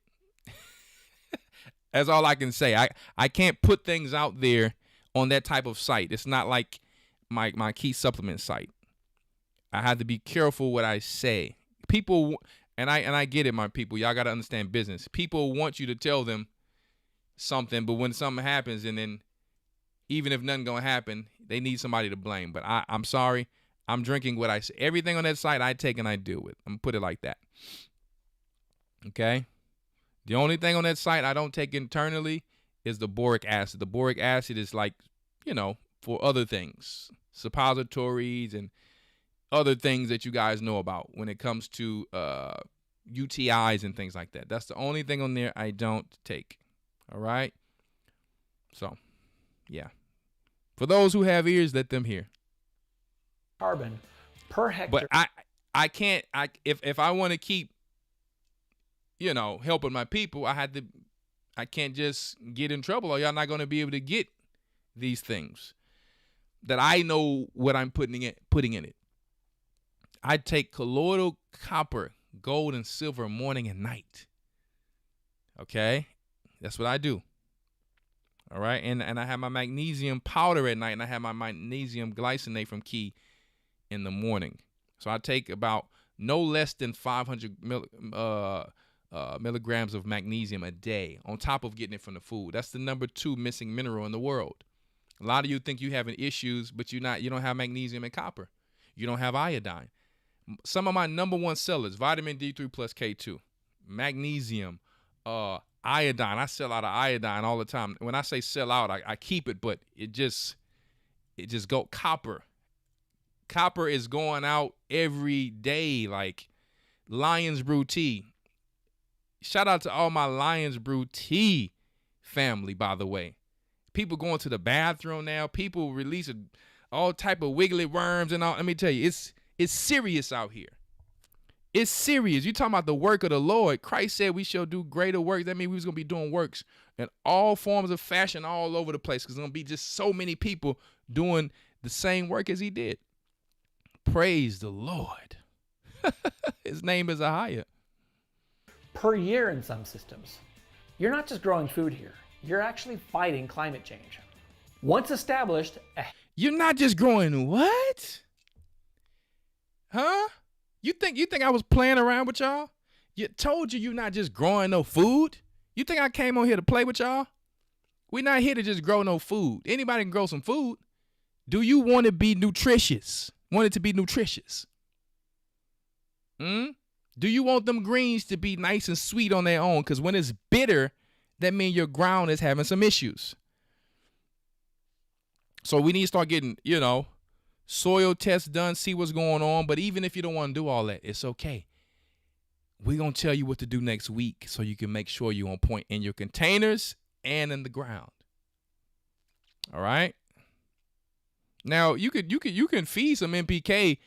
That's all I can say. I can't put things out there on that type of site. It's not like my key supplement site. I have to be careful what I say. People, and I get it, my people. Y'all got to understand business. People want you to tell them something, but when something happens, and then even if nothing gonna happen, they need somebody to blame. But I'm sorry. I'm drinking what I say. Everything on that site I take and I deal with. I'm gonna put it like that. Okay? The only thing on that site I don't take internally is the boric acid. The boric acid is like, for other things, suppositories and other things that you guys know about when it comes to UTIs and things like that. That's the only thing on there I don't take. All right? So, yeah. For those who have ears, let them hear. Carbon per hectare. But I can't, if I want to keep, helping my people, I can't just get in trouble, or y'all not going to be able to get these things that I know what I'm putting in it. I take colloidal copper, gold, and silver morning and night. Okay? That's what I do. All right. And I have my magnesium powder at night, and I have my magnesium glycinate from Key in the morning. So I take about no less than 500 milligrams of magnesium a day on top of getting it from the food. That's the number 2 missing mineral in the world. A lot of you think you having issues, but you don't have magnesium and copper. You don't have iodine. Some of my number 1 sellers, vitamin D3 plus K2, magnesium, iodine. I sell out of iodine all the time. When I say sell out, I keep it, but it just go copper. Copper is going out every day, like Lion's Brew tea. Shout out to all my Lion's Brew tea family, by the way. People going to the bathroom now. People releasing all type of wiggly worms and all. Let me tell you, it's serious out here. It's serious. You talking about the work of the Lord. Christ said we shall do greater works. That means we was going to be doing works in all forms of fashion all over the place, because there's going to be just so many people doing the same work as he did. Praise the Lord. His name is Ahia. Per year in some systems. You're not just growing food here. You're actually fighting climate change. Once established, you're not just growing what? Huh? You think I was playing around with y'all? You told you're not just growing no food. You think I came on here to play with y'all? We're not here to just grow no food. Anybody can grow some food. Do you want to be nutritious? Want it to be nutritious? Do you want them greens to be nice and sweet on their own? Because when it's bitter, that means your ground is having some issues. So we need to start getting, soil tests done, see what's going on. But even if you don't want to do all that, it's okay. We're going to tell you what to do next week so you can make sure you're on point in your containers and in the ground. All right? Now, you can feed some NPK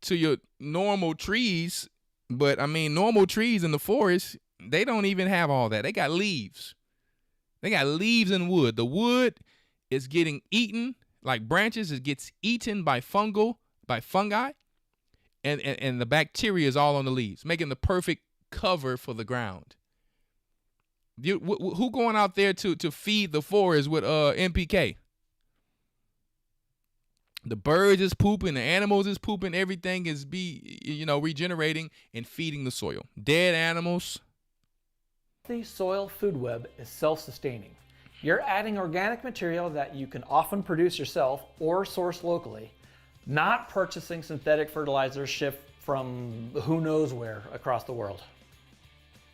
to your normal trees, but I mean, normal trees in the forest, they don't even have all that. They got leaves. They got leaves and wood. The wood is getting eaten, like branches, it gets eaten by fungi, and the bacteria is all on the leaves, making the perfect cover for the ground. Who going out there to feed the forest with NPK? The birds is pooping, the animals is pooping, everything is regenerating and feeding the soil. Dead animals. The soil food web is self-sustaining. You're adding organic material that you can often produce yourself or source locally, not purchasing synthetic fertilizers shipped from who knows where across the world.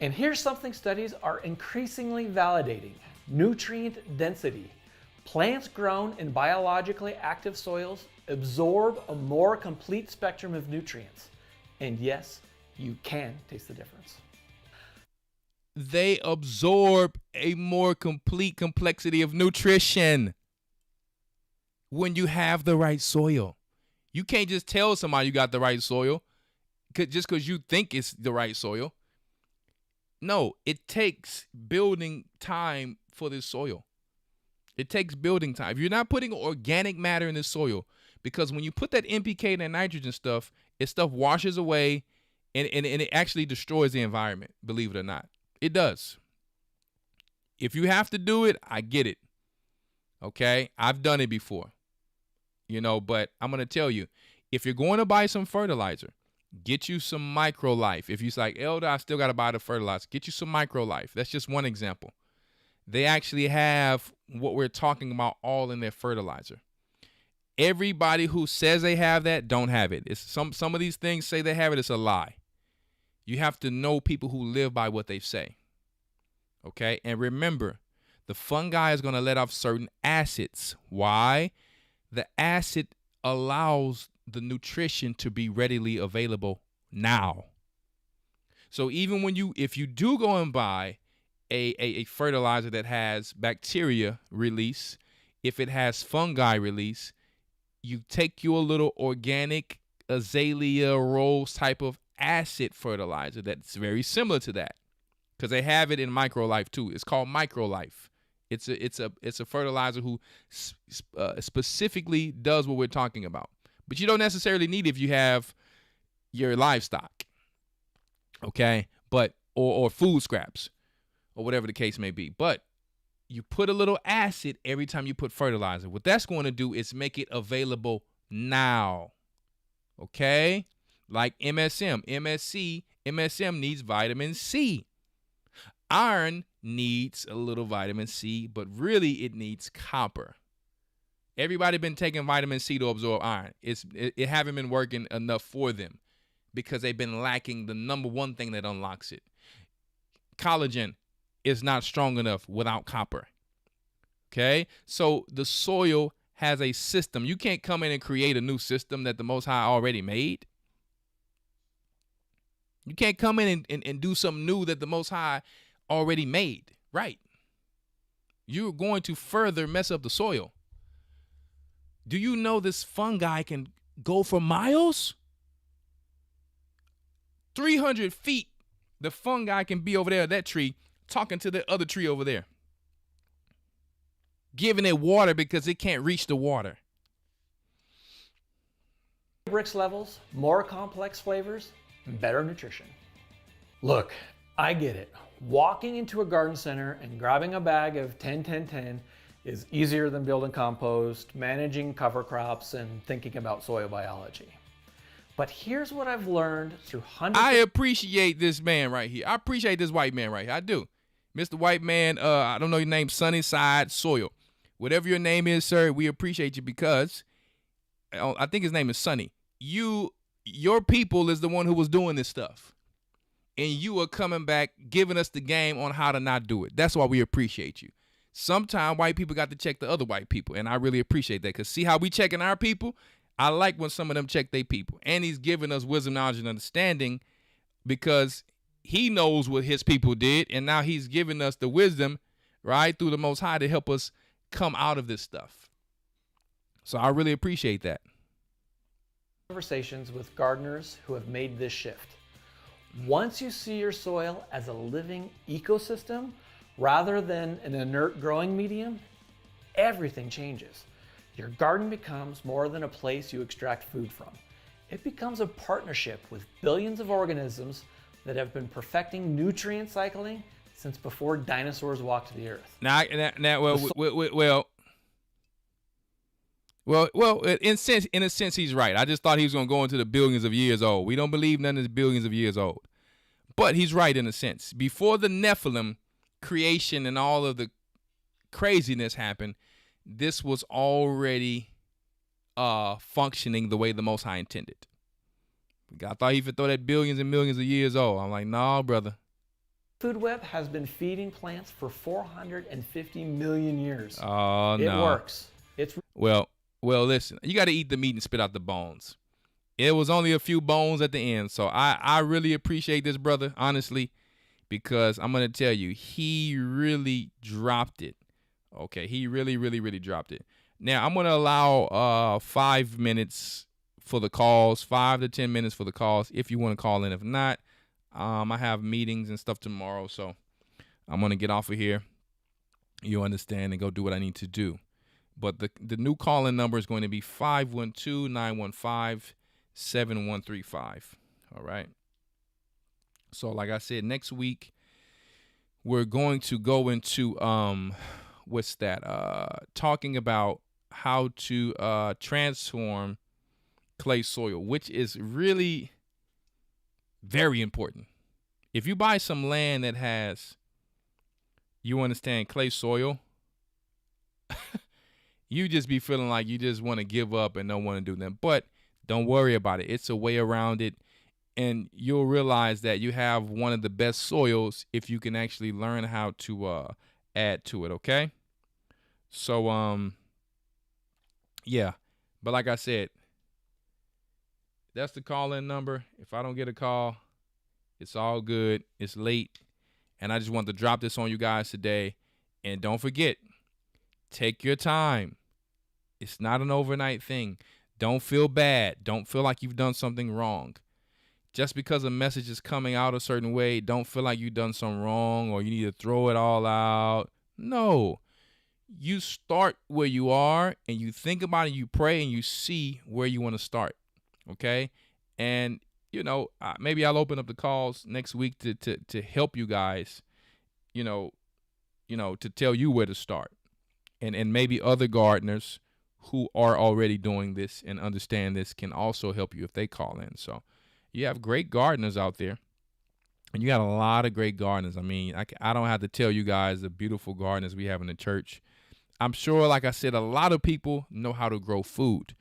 And here's something studies are increasingly validating: nutrient density. Plants grown in biologically active soils absorb a more complete spectrum of nutrients. And yes, you can taste the difference. They absorb a more complete complexity of nutrition when you have the right soil. You can't just tell somebody you got the right soil just because you think it's the right soil. No, it takes building time for this soil. It takes building time. If you're not putting organic matter in the soil, because when you put that NPK and that nitrogen stuff, stuff washes away and it actually destroys the environment, believe it or not. It does. If you have to do it, I get it. Okay? I've done it before. But I'm going to tell you, if you're going to buy some fertilizer, get you some MicroLife. If you're like, Elder, I still got to buy the fertilizer, get you some MicroLife. That's just one example. They actually have what we're talking about all in their fertilizer. Everybody who says they have that don't have it. It's some of these things say they have it. It's a lie. You have to know people who live by what they say. Okay? And remember, the fungi is going to let off certain acids. Why? The acid allows the nutrition to be readily available now. So even if you do go and buy a fertilizer that has bacteria release, if it has fungi release, you take your little organic azalea rose type of acid fertilizer that's very similar to that, because they have it in MicroLife too. It's called MicroLife. It's a fertilizer who specifically does what we're talking about. But you don't necessarily need it if you have your livestock, okay? But or food scraps or whatever the case may be. But you put a little acid every time you put fertilizer. What that's going to do is make it available now. Okay? Like MSM, MSC, MSM needs vitamin C. Iron needs a little vitamin C, but really it needs copper. Everybody been taking vitamin C to absorb iron. It haven't been working enough for them because they've been lacking the number one thing that unlocks it. Collagen is not strong enough without copper. Okay? So the soil has a system. You can't come in and create a new system that the Most High already made. You can't come in and do something new that the Most High already made. Right. You're going to further mess up the soil. Do you know this fungi can go for miles? 300 feet, the fungi can be over there, that tree, talking to the other tree over there. Giving it water because it can't reach the water. Brix levels, more complex flavors, and better nutrition. Look, I get it. Walking into a garden center and grabbing a bag of 10-10-10 is easier than building compost, managing cover crops, and thinking about soil biology. But here's what I've learned through hundreds I appreciate this man right here. I appreciate this white man right here. I do. Mr. White Man, I don't know your name, Sunnyside Soil. Whatever your name is, sir, we appreciate you because I think his name is Sunny. Your people is the one who was doing this stuff. And you are coming back, giving us the game on how to not do it. That's why we appreciate you. Sometimes white people got to check the other white people, and I really appreciate that because see how we checking our people? I like when some of them check their people. And he's giving us wisdom, knowledge, and understanding because he knows what his people did, and now he's giving us the wisdom, right, through the Most High to help us come out of this stuff. So I really appreciate that. Conversations with gardeners who have made this shift. Once you see your soil as a living ecosystem rather than an inert growing medium, everything changes. Your garden becomes more than a place you extract food from. It becomes a partnership with billions of organisms that have been perfecting nutrient cycling since before dinosaurs walked the earth. Well, in a sense, he's right. I just thought he was going to go into the billions of years old. We don't believe none is billions of years old. But he's right in a sense. Before the Nephilim creation and all of the craziness happened, this was already functioning the way the Most High intended. I thought he would throw that billions and millions of years old. I'm like, nah, brother. Food web has been feeding plants for 450 million years. Oh, no. It works. Well, listen, you got to eat the meat and spit out the bones. It was only a few bones at the end. So I really appreciate this brother, honestly, because I'm going to tell you, he really dropped it. Okay, he really, really, really dropped it. Now, I'm going to allow 5 minutes for the calls, 5 to 10 minutes for the calls if you want to call in. If not, I have meetings and stuff tomorrow, so I'm going to get off of here. You understand, and go do what I need to do. But the new call-in number is going to be 512-915-7135. All right. So like I said, next week we're going to go into talking about how to transform clay soil, which is really very important. If you buy some land that has, you understand, clay soil, you just be feeling like you just want to give up and don't want to do them. But don't worry about it. It's a way around it. And you'll realize that you have one of the best soils if you can actually learn how to add to it, okay? So, yeah. But like I said, that's the call-in number. If I don't get a call, it's all good. It's late. And I just want to drop this on you guys today. And don't forget, take your time. It's not an overnight thing. Don't feel bad. Don't feel like you've done something wrong. Just because a message is coming out a certain way, don't feel like you've done something wrong or you need to throw it all out. No. You start where you are and you think about it, you pray, and you see where you want to start. Okay? And, you know, maybe I'll open up the calls next week to help you guys, you know, to tell you where to start. And maybe other gardeners who are already doing this and understand this can also help you if they call in. So you have great gardeners out there, and you got a lot of great gardeners. I mean, I don't have to tell you guys the beautiful gardeners we have in the church. I'm sure, like I said, a lot of people know how to grow food,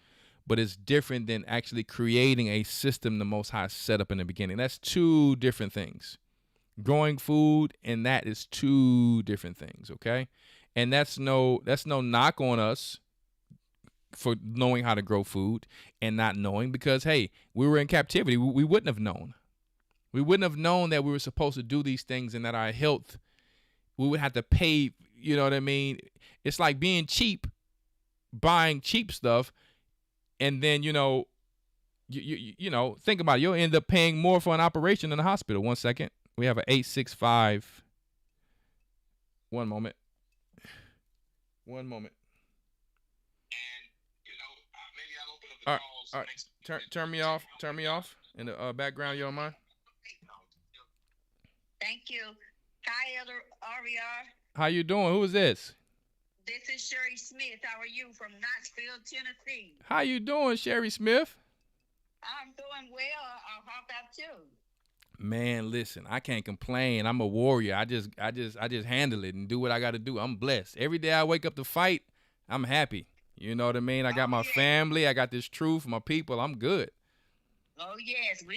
but it's different than actually creating a system the Most High set up in the beginning. That's two different things. Growing food and that is two different things, okay? And that's no knock on us for knowing how to grow food and not knowing, because, hey, we were in captivity. We wouldn't have known. We wouldn't have known that we were supposed to do these things and that our health, we would have to pay, you know what I mean? It's like being cheap, buying cheap stuff, and then, you know, think about it. You'll end up paying more for an operation in the hospital. 1 second. We have an 865. One moment. And, maybe I'll open up the calls. All right. Turn me off. Turn me off in the background. You don't mind? Thank you. Hi, Elder Rawchaa. How you doing? Who is this? This is Sherry Smith. How are you? From Knoxville, Tennessee. How you doing, Sherry Smith? I'm doing well. How about you? Man, listen, I can't complain. I'm a warrior. I just handle it and do what I got to do. I'm blessed. Every day I wake up to fight, I'm happy. You know what I mean? I got my family. I got this truth, my people. I'm good. Oh, yes. My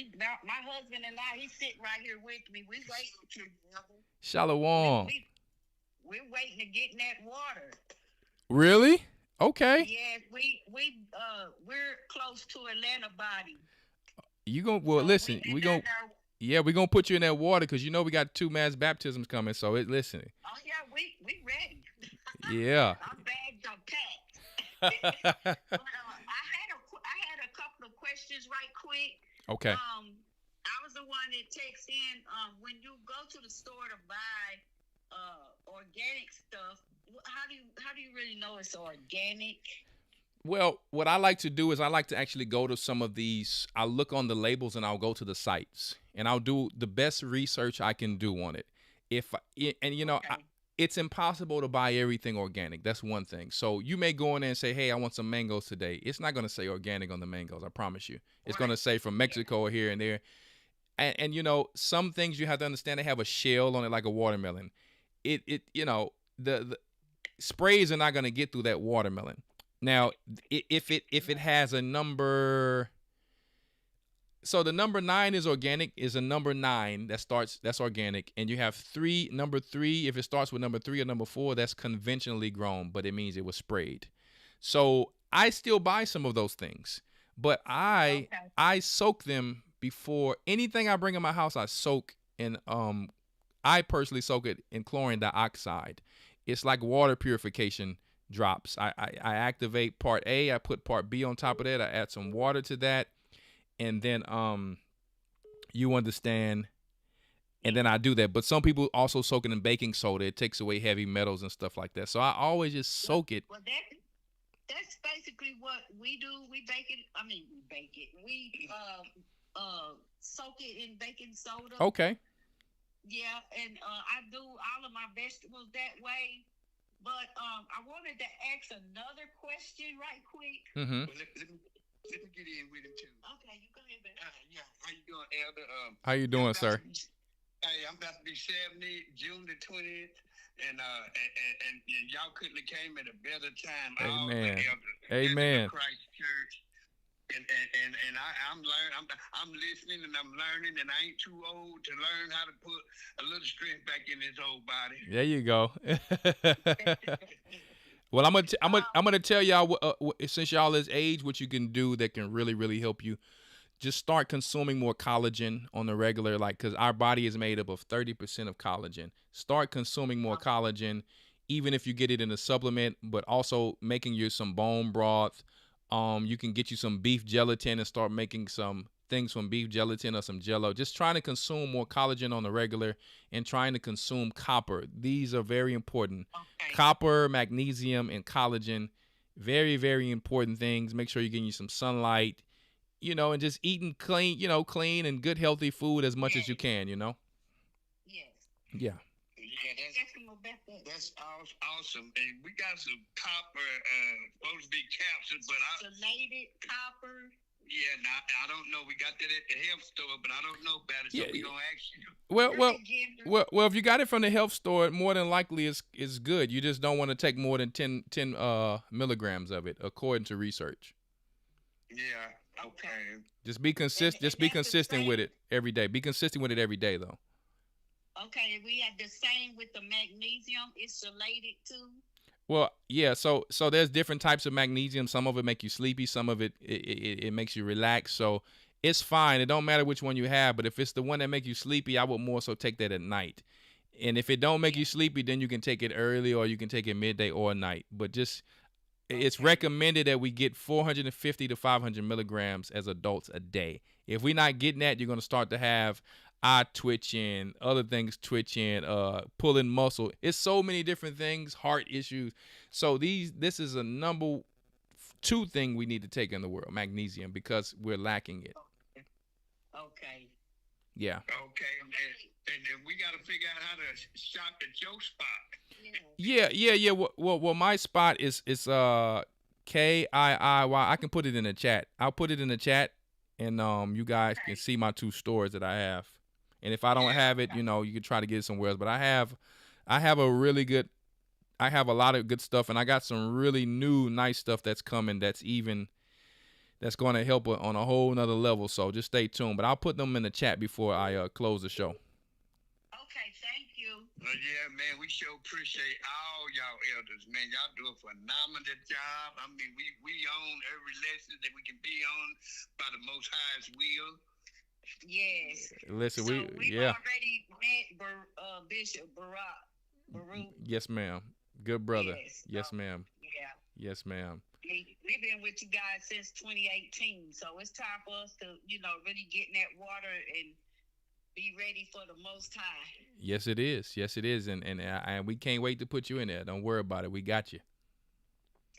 husband and I, he's sitting right here with me. We waiting to. Shalom. We're waiting to get in that water. Really? Okay. Yes, we're close to Atlanta body. You gonna listen? We're gonna put you in that water because you know we got 2 mass baptisms coming. So listen. Oh yeah, we ready. Yeah. Our bags are packed. I had a couple of questions right quick. Okay. I was the one that texts in. When you go to the store to buy organic stuff, how do you really know it's organic? Well, what I like to do is I like to actually go to some of these. I'll look on the labels and I'll go to the sites and I'll do the best research I can do on it. It's impossible to buy everything organic. That's one thing. So you may go in there and say, hey, I want some mangoes today. It's not going to say organic on the mangoes. I promise you. It's going to say from Mexico or here and there. And some things you have to understand, they have a shell on it like a watermelon. The sprays are not going to get through that watermelon. Now, if it has a number, so the number 9 is organic, is a number 9 that's organic, and you have number 3, if it starts with number 3 or number 4, that's conventionally grown, but it means it was sprayed. So I still buy some of those things, but I soak them before anything I bring in my house. I soak in I personally soak it in chlorine dioxide. It's like water purification drops. I activate part A, I put part B on top of that, I add some water to that, and then you understand, and then I do that. But some people also soak it in baking soda. It takes away heavy metals and stuff like that. So I always just soak it. Well, that's basically what we do. We bake it. We soak it in baking soda. Okay. Yeah, and I do all of my vegetables that way. But I wanted to ask another question right quick. Mm-hmm. Well, let me get in with it too. Okay, you go ahead, baby. Yeah, how you doing, Elder? How you doing, sir? Hey, I'm about to be 70 June the 20th, and y'all couldn't have came at a better time. Amen. Amen. Christ Church. And I'm listening and I'm learning, and I ain't too old to learn how to put a little strength back in this old body. There you go. Well, I'm gonna tell y'all since y'all is age, what you can do that can really, really help you. Just start consuming more collagen on the regular, because our body is made up of 30% of collagen. Start consuming more collagen, even if you get it in a supplement, but also making you some bone broth. You can get you some beef gelatin and start making some things from beef gelatin or some Jello. Just trying to consume more collagen on the regular and trying to consume copper. These are very important. Okay. Copper, magnesium, and collagen, very, very important things. Make sure you're getting you some sunlight, and just eating clean, clean and good, healthy food as much as you can, Yes. Yeah. Yeah, that's going to That's awesome. And we got some copper, supposed to be capsules, but Chelated copper. yeah, now, I don't know. We got that at the health store, but I don't know about it, so Yeah, we gonna ask you. Well, if you got it from the health store, more than likely it's good. You just don't want to take more than 10 milligrams of it, according to research. Yeah. Okay. Just be consistent. Just be consistent with it every day. Be consistent with it every day, though. Okay, we had the same with the magnesium. It's chelated too. Well, yeah. So there's different types of magnesium. Some of it make you sleepy. Some of it makes you relax. So it's fine. It don't matter which one you have. But if it's the one that make you sleepy, I would more so take that at night. And if it don't make you sleepy, then you can take it early or you can take it midday or night. But just it's recommended that we get 450 to 500 milligrams as adults a day. If we're not getting that, you're going to start to have eye twitching, other things twitching, pulling muscle. It's so many different things, heart issues. So this is a number 2 thing we need to take in the world, magnesium, because we're lacking it. Okay. Yeah. Okay. And we got to figure out how to shop at your spot. Yeah. Well, my spot is KIIY. I can put it in the chat. I'll put it in the chat, and you guys can see my 2 stores that I have. And if I don't have it, you can try to get it somewhere else. But I have a lot of good stuff, and I got some really new, nice stuff that's coming. That's going to help on a whole nother level. So just stay tuned. But I'll put them in the chat before I close the show. Okay, thank you. Yeah, man, we sure appreciate all y'all elders, man. Y'all do a phenomenal job. I mean, we own every lesson that we can be on by the Most High's will. Yes. Listen, we've already met Bishop Baruch. Yes, ma'am. Good brother. Yes, so, ma'am. Yeah. Yes, ma'am. We've been with you guys since 2018, so it's time for us to, really get in that water and be ready for the Most High. Yes, it is. Yes, it is. And we can't wait to put you in there. Don't worry about it. We got you.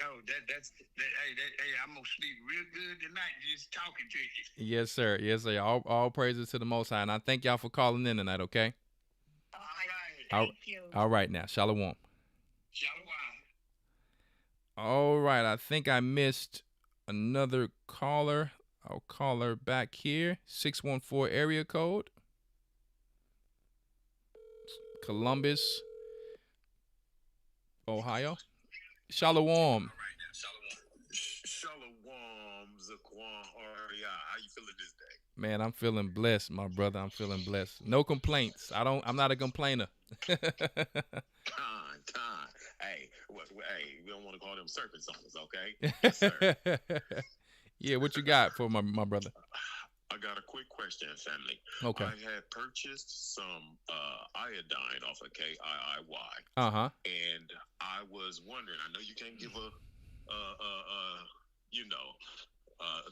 Oh, hey, I'm gonna sleep real good tonight just talking to you. Yes, sir. Yes, sir. All praises to the Most High, and I thank y'all for calling in tonight. Okay. All right. Thank you. All right, now, Shalom. Shalom. All right, I think I missed another caller. I'll call her back here. 614 area code. Columbus, Ohio. Shalom. Shalom, Zaquan Aria. How you feeling this day? Man, I'm feeling blessed, my brother. I'm feeling blessed. No complaints. I'm not a complainer. Con. Hey, we don't want to call them serpent songs, okay? Yes, sir. Yeah, what you got for my brother? I got a quick question, family. Okay. I had purchased some iodine off of KIIY. Uh-huh. And I was wondering, I know you can't give a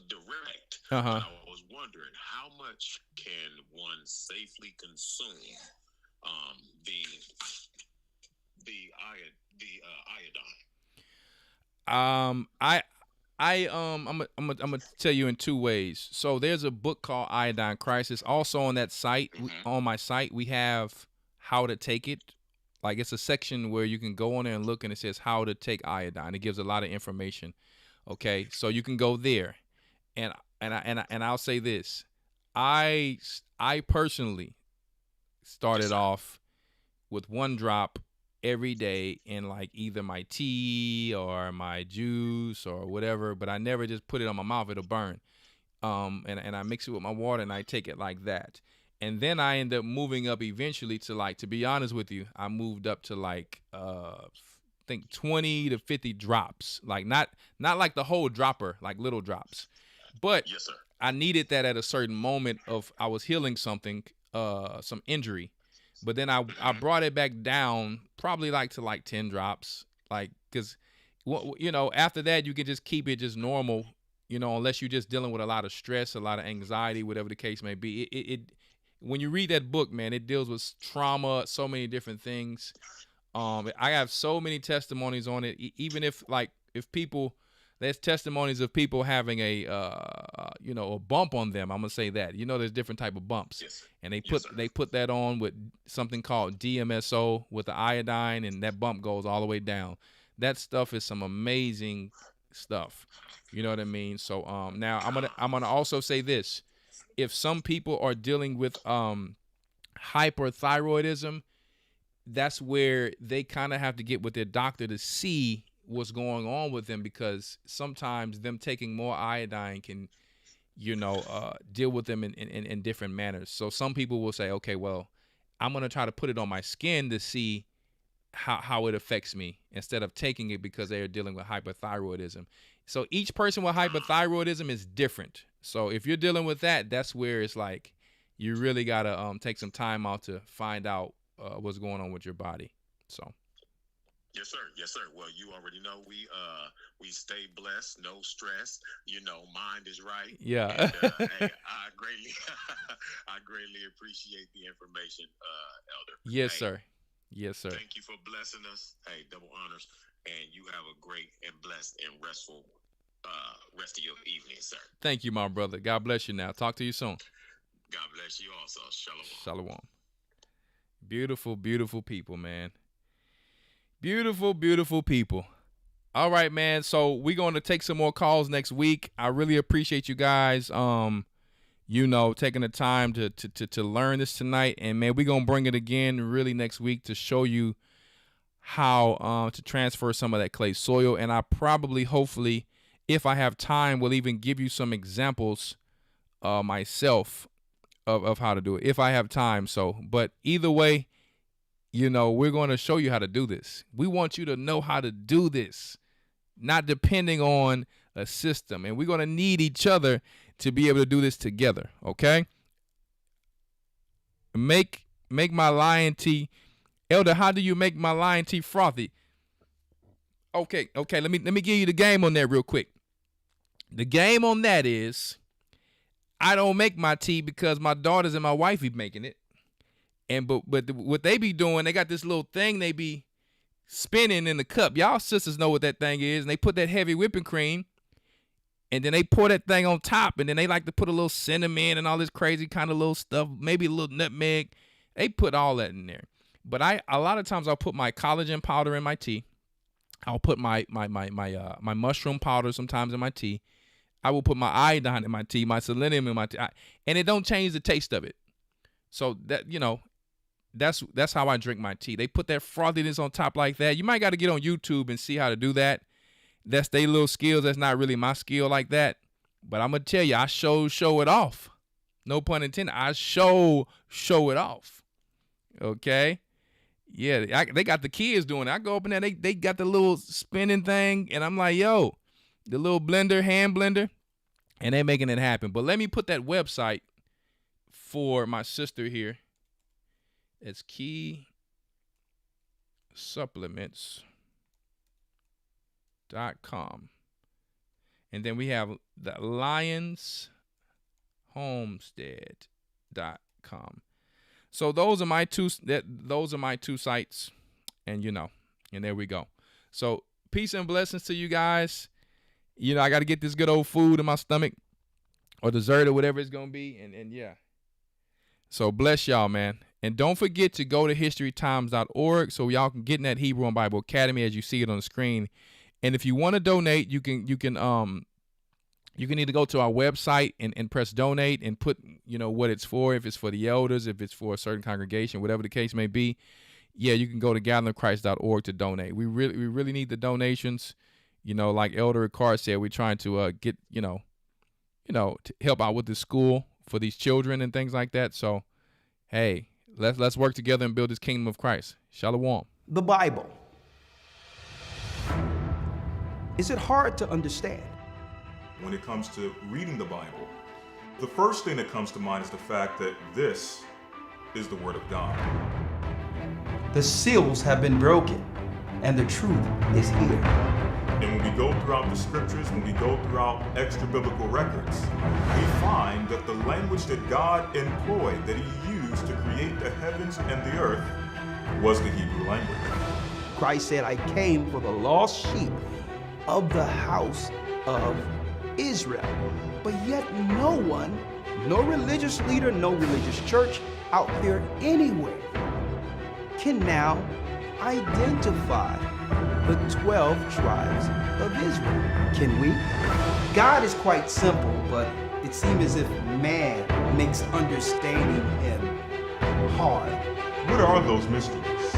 direct. Uh-huh. But I was wondering, how much can one safely consume the iodine? I'm gonna tell you in 2 ways. So there's a book called Iodine Crisis. Also on that site, on my site, we have how to take it. Like it's a section where you can go on there and look, and it says how to take iodine. It gives a lot of information. Okay, so you can go there, and I'll say this: I personally started off with 1 drop every day in like either my tea or my juice or whatever, but I never just put it on my mouth. It'll burn. And I mix it with my water and I take it like that. And then I end up moving up eventually to be honest with you, I moved up to I think 20 to 50 drops. Like not like the whole dropper, like little drops. But yes, sir. I needed that at a certain moment I was healing something, some injury. But then I brought it back down probably to 10 drops, because, after that you can just keep it just normal, unless you're just dealing with a lot of stress, a lot of anxiety, whatever the case may be. It when you read that book, man, it deals with trauma, so many different things. I have so many testimonies on it. Even if people There's testimonies of people having a bump on them. I'm gonna say that. There's different type of bumps, Yes, sir. and they Yes, put that on with something called DMSO with the iodine, and that bump goes all the way down. That stuff is some amazing stuff. You know what I mean? So now I'm gonna also say this: if some people are dealing with hyperthyroidism, that's where they kind of have to get with their doctor to see what's going on with them, because sometimes them taking more iodine can, deal with them in different manners. So some people will say, okay, well, I'm going to try to put it on my skin to see how it affects me instead of taking it because they are dealing with hyperthyroidism. So each person with hyperthyroidism is different. So if you're dealing with that, that's where it's like you really got to take some time out to find out what's going on with your body. So. Yes, sir. Yes, sir. Well, you already know we stay blessed, no stress. Mind is right. Yeah. And, hey, I greatly appreciate the information, Elder. Yes, hey, sir. Yes, sir. Thank you for blessing us. Hey, double honors, and you have a great and blessed and restful rest of your evening, sir. Thank you, my brother. God bless you. Now, talk to you soon. God bless you also. Shalom. Shalom. Beautiful, beautiful people, man. Beautiful, beautiful people. All right, man. So we're going to take some more calls next week. I really appreciate you guys, taking the time to learn this tonight. And, man, we're going to bring it again really next week to show you how to transfer some of that clay soil. And I probably, hopefully, if I have time, will even give you some examples myself of how to do it, if I have time. So, but either way, we're going to show you how to do this. We want you to know how to do this, not depending on a system. And we're going to need each other to be able to do this together, okay? Make my lion tea. Elder, how do you make my lion tea frothy? Okay, let me give you the game on that real quick. The game on that is I don't make my tea because my daughters and my wife be making it. But what they be doing, they got this little thing they be spinning in the cup. Y'all sisters know what that thing is. And they put that heavy whipping cream, and then they pour that thing on top, and then they like to put a little cinnamon and all this crazy kind of little stuff, maybe a little nutmeg. They put all that in there. But a lot of times I'll put my collagen powder in my tea. I'll put my mushroom powder sometimes in my tea. I will put my iodine in my tea, my selenium in my tea, and it don't change the taste of it. So that, that's how I drink my tea. They put that frothiness on top like that. You might got to get on YouTube and see how to do that. That's their little skills. That's not really my skill like that. But I'm going to tell you, I show it off. No pun intended. I show it off. Okay? Yeah, they got the kids doing it. I go up in there, they got the little spinning thing, and I'm like, yo, the little hand blender, and they making it happen. But let me put that website for my sister here. It's keysupplements.com. And then we have the lionshomestead.com. So those are my two sites, and and there we go. So peace and blessings to you guys. I got to get this good old food in my stomach or dessert or whatever it's going to be. And yeah. So bless y'all, man. And don't forget to go to historytimes.org so y'all can get in that Hebrew and Bible Academy as you see it on the screen. And if you want to donate, you can either go to our website and press donate and put, what it's for, if it's for the elders, if it's for a certain congregation, whatever the case may be. Yeah, you can go to gatheringchrist.org to donate. We really need the donations. Like Elder Rawchaa said, we're trying to get, to help out with the school for these children and things like that. So, hey, let's work together and build this kingdom of Christ. Shalom. The Bible. Is it hard to understand? When it comes to reading the Bible, the first thing that comes to mind is the fact that this is the Word of God. The seals have been broken, and the truth is here. And when we go throughout the scriptures, when we go throughout extra biblical records, we find that the language that God employed, that He used to create the heavens and the earth, was the Hebrew language. Christ said, I came for the lost sheep of the house of Israel. But yet no one, no religious leader, no religious church out there anywhere can now identify the 12 tribes of Israel. Can we? God is quite simple, but it seems as if man makes understanding him hard. What are those mysteries?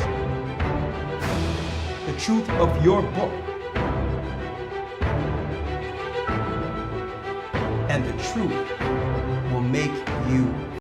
The truth of your book and the truth will make you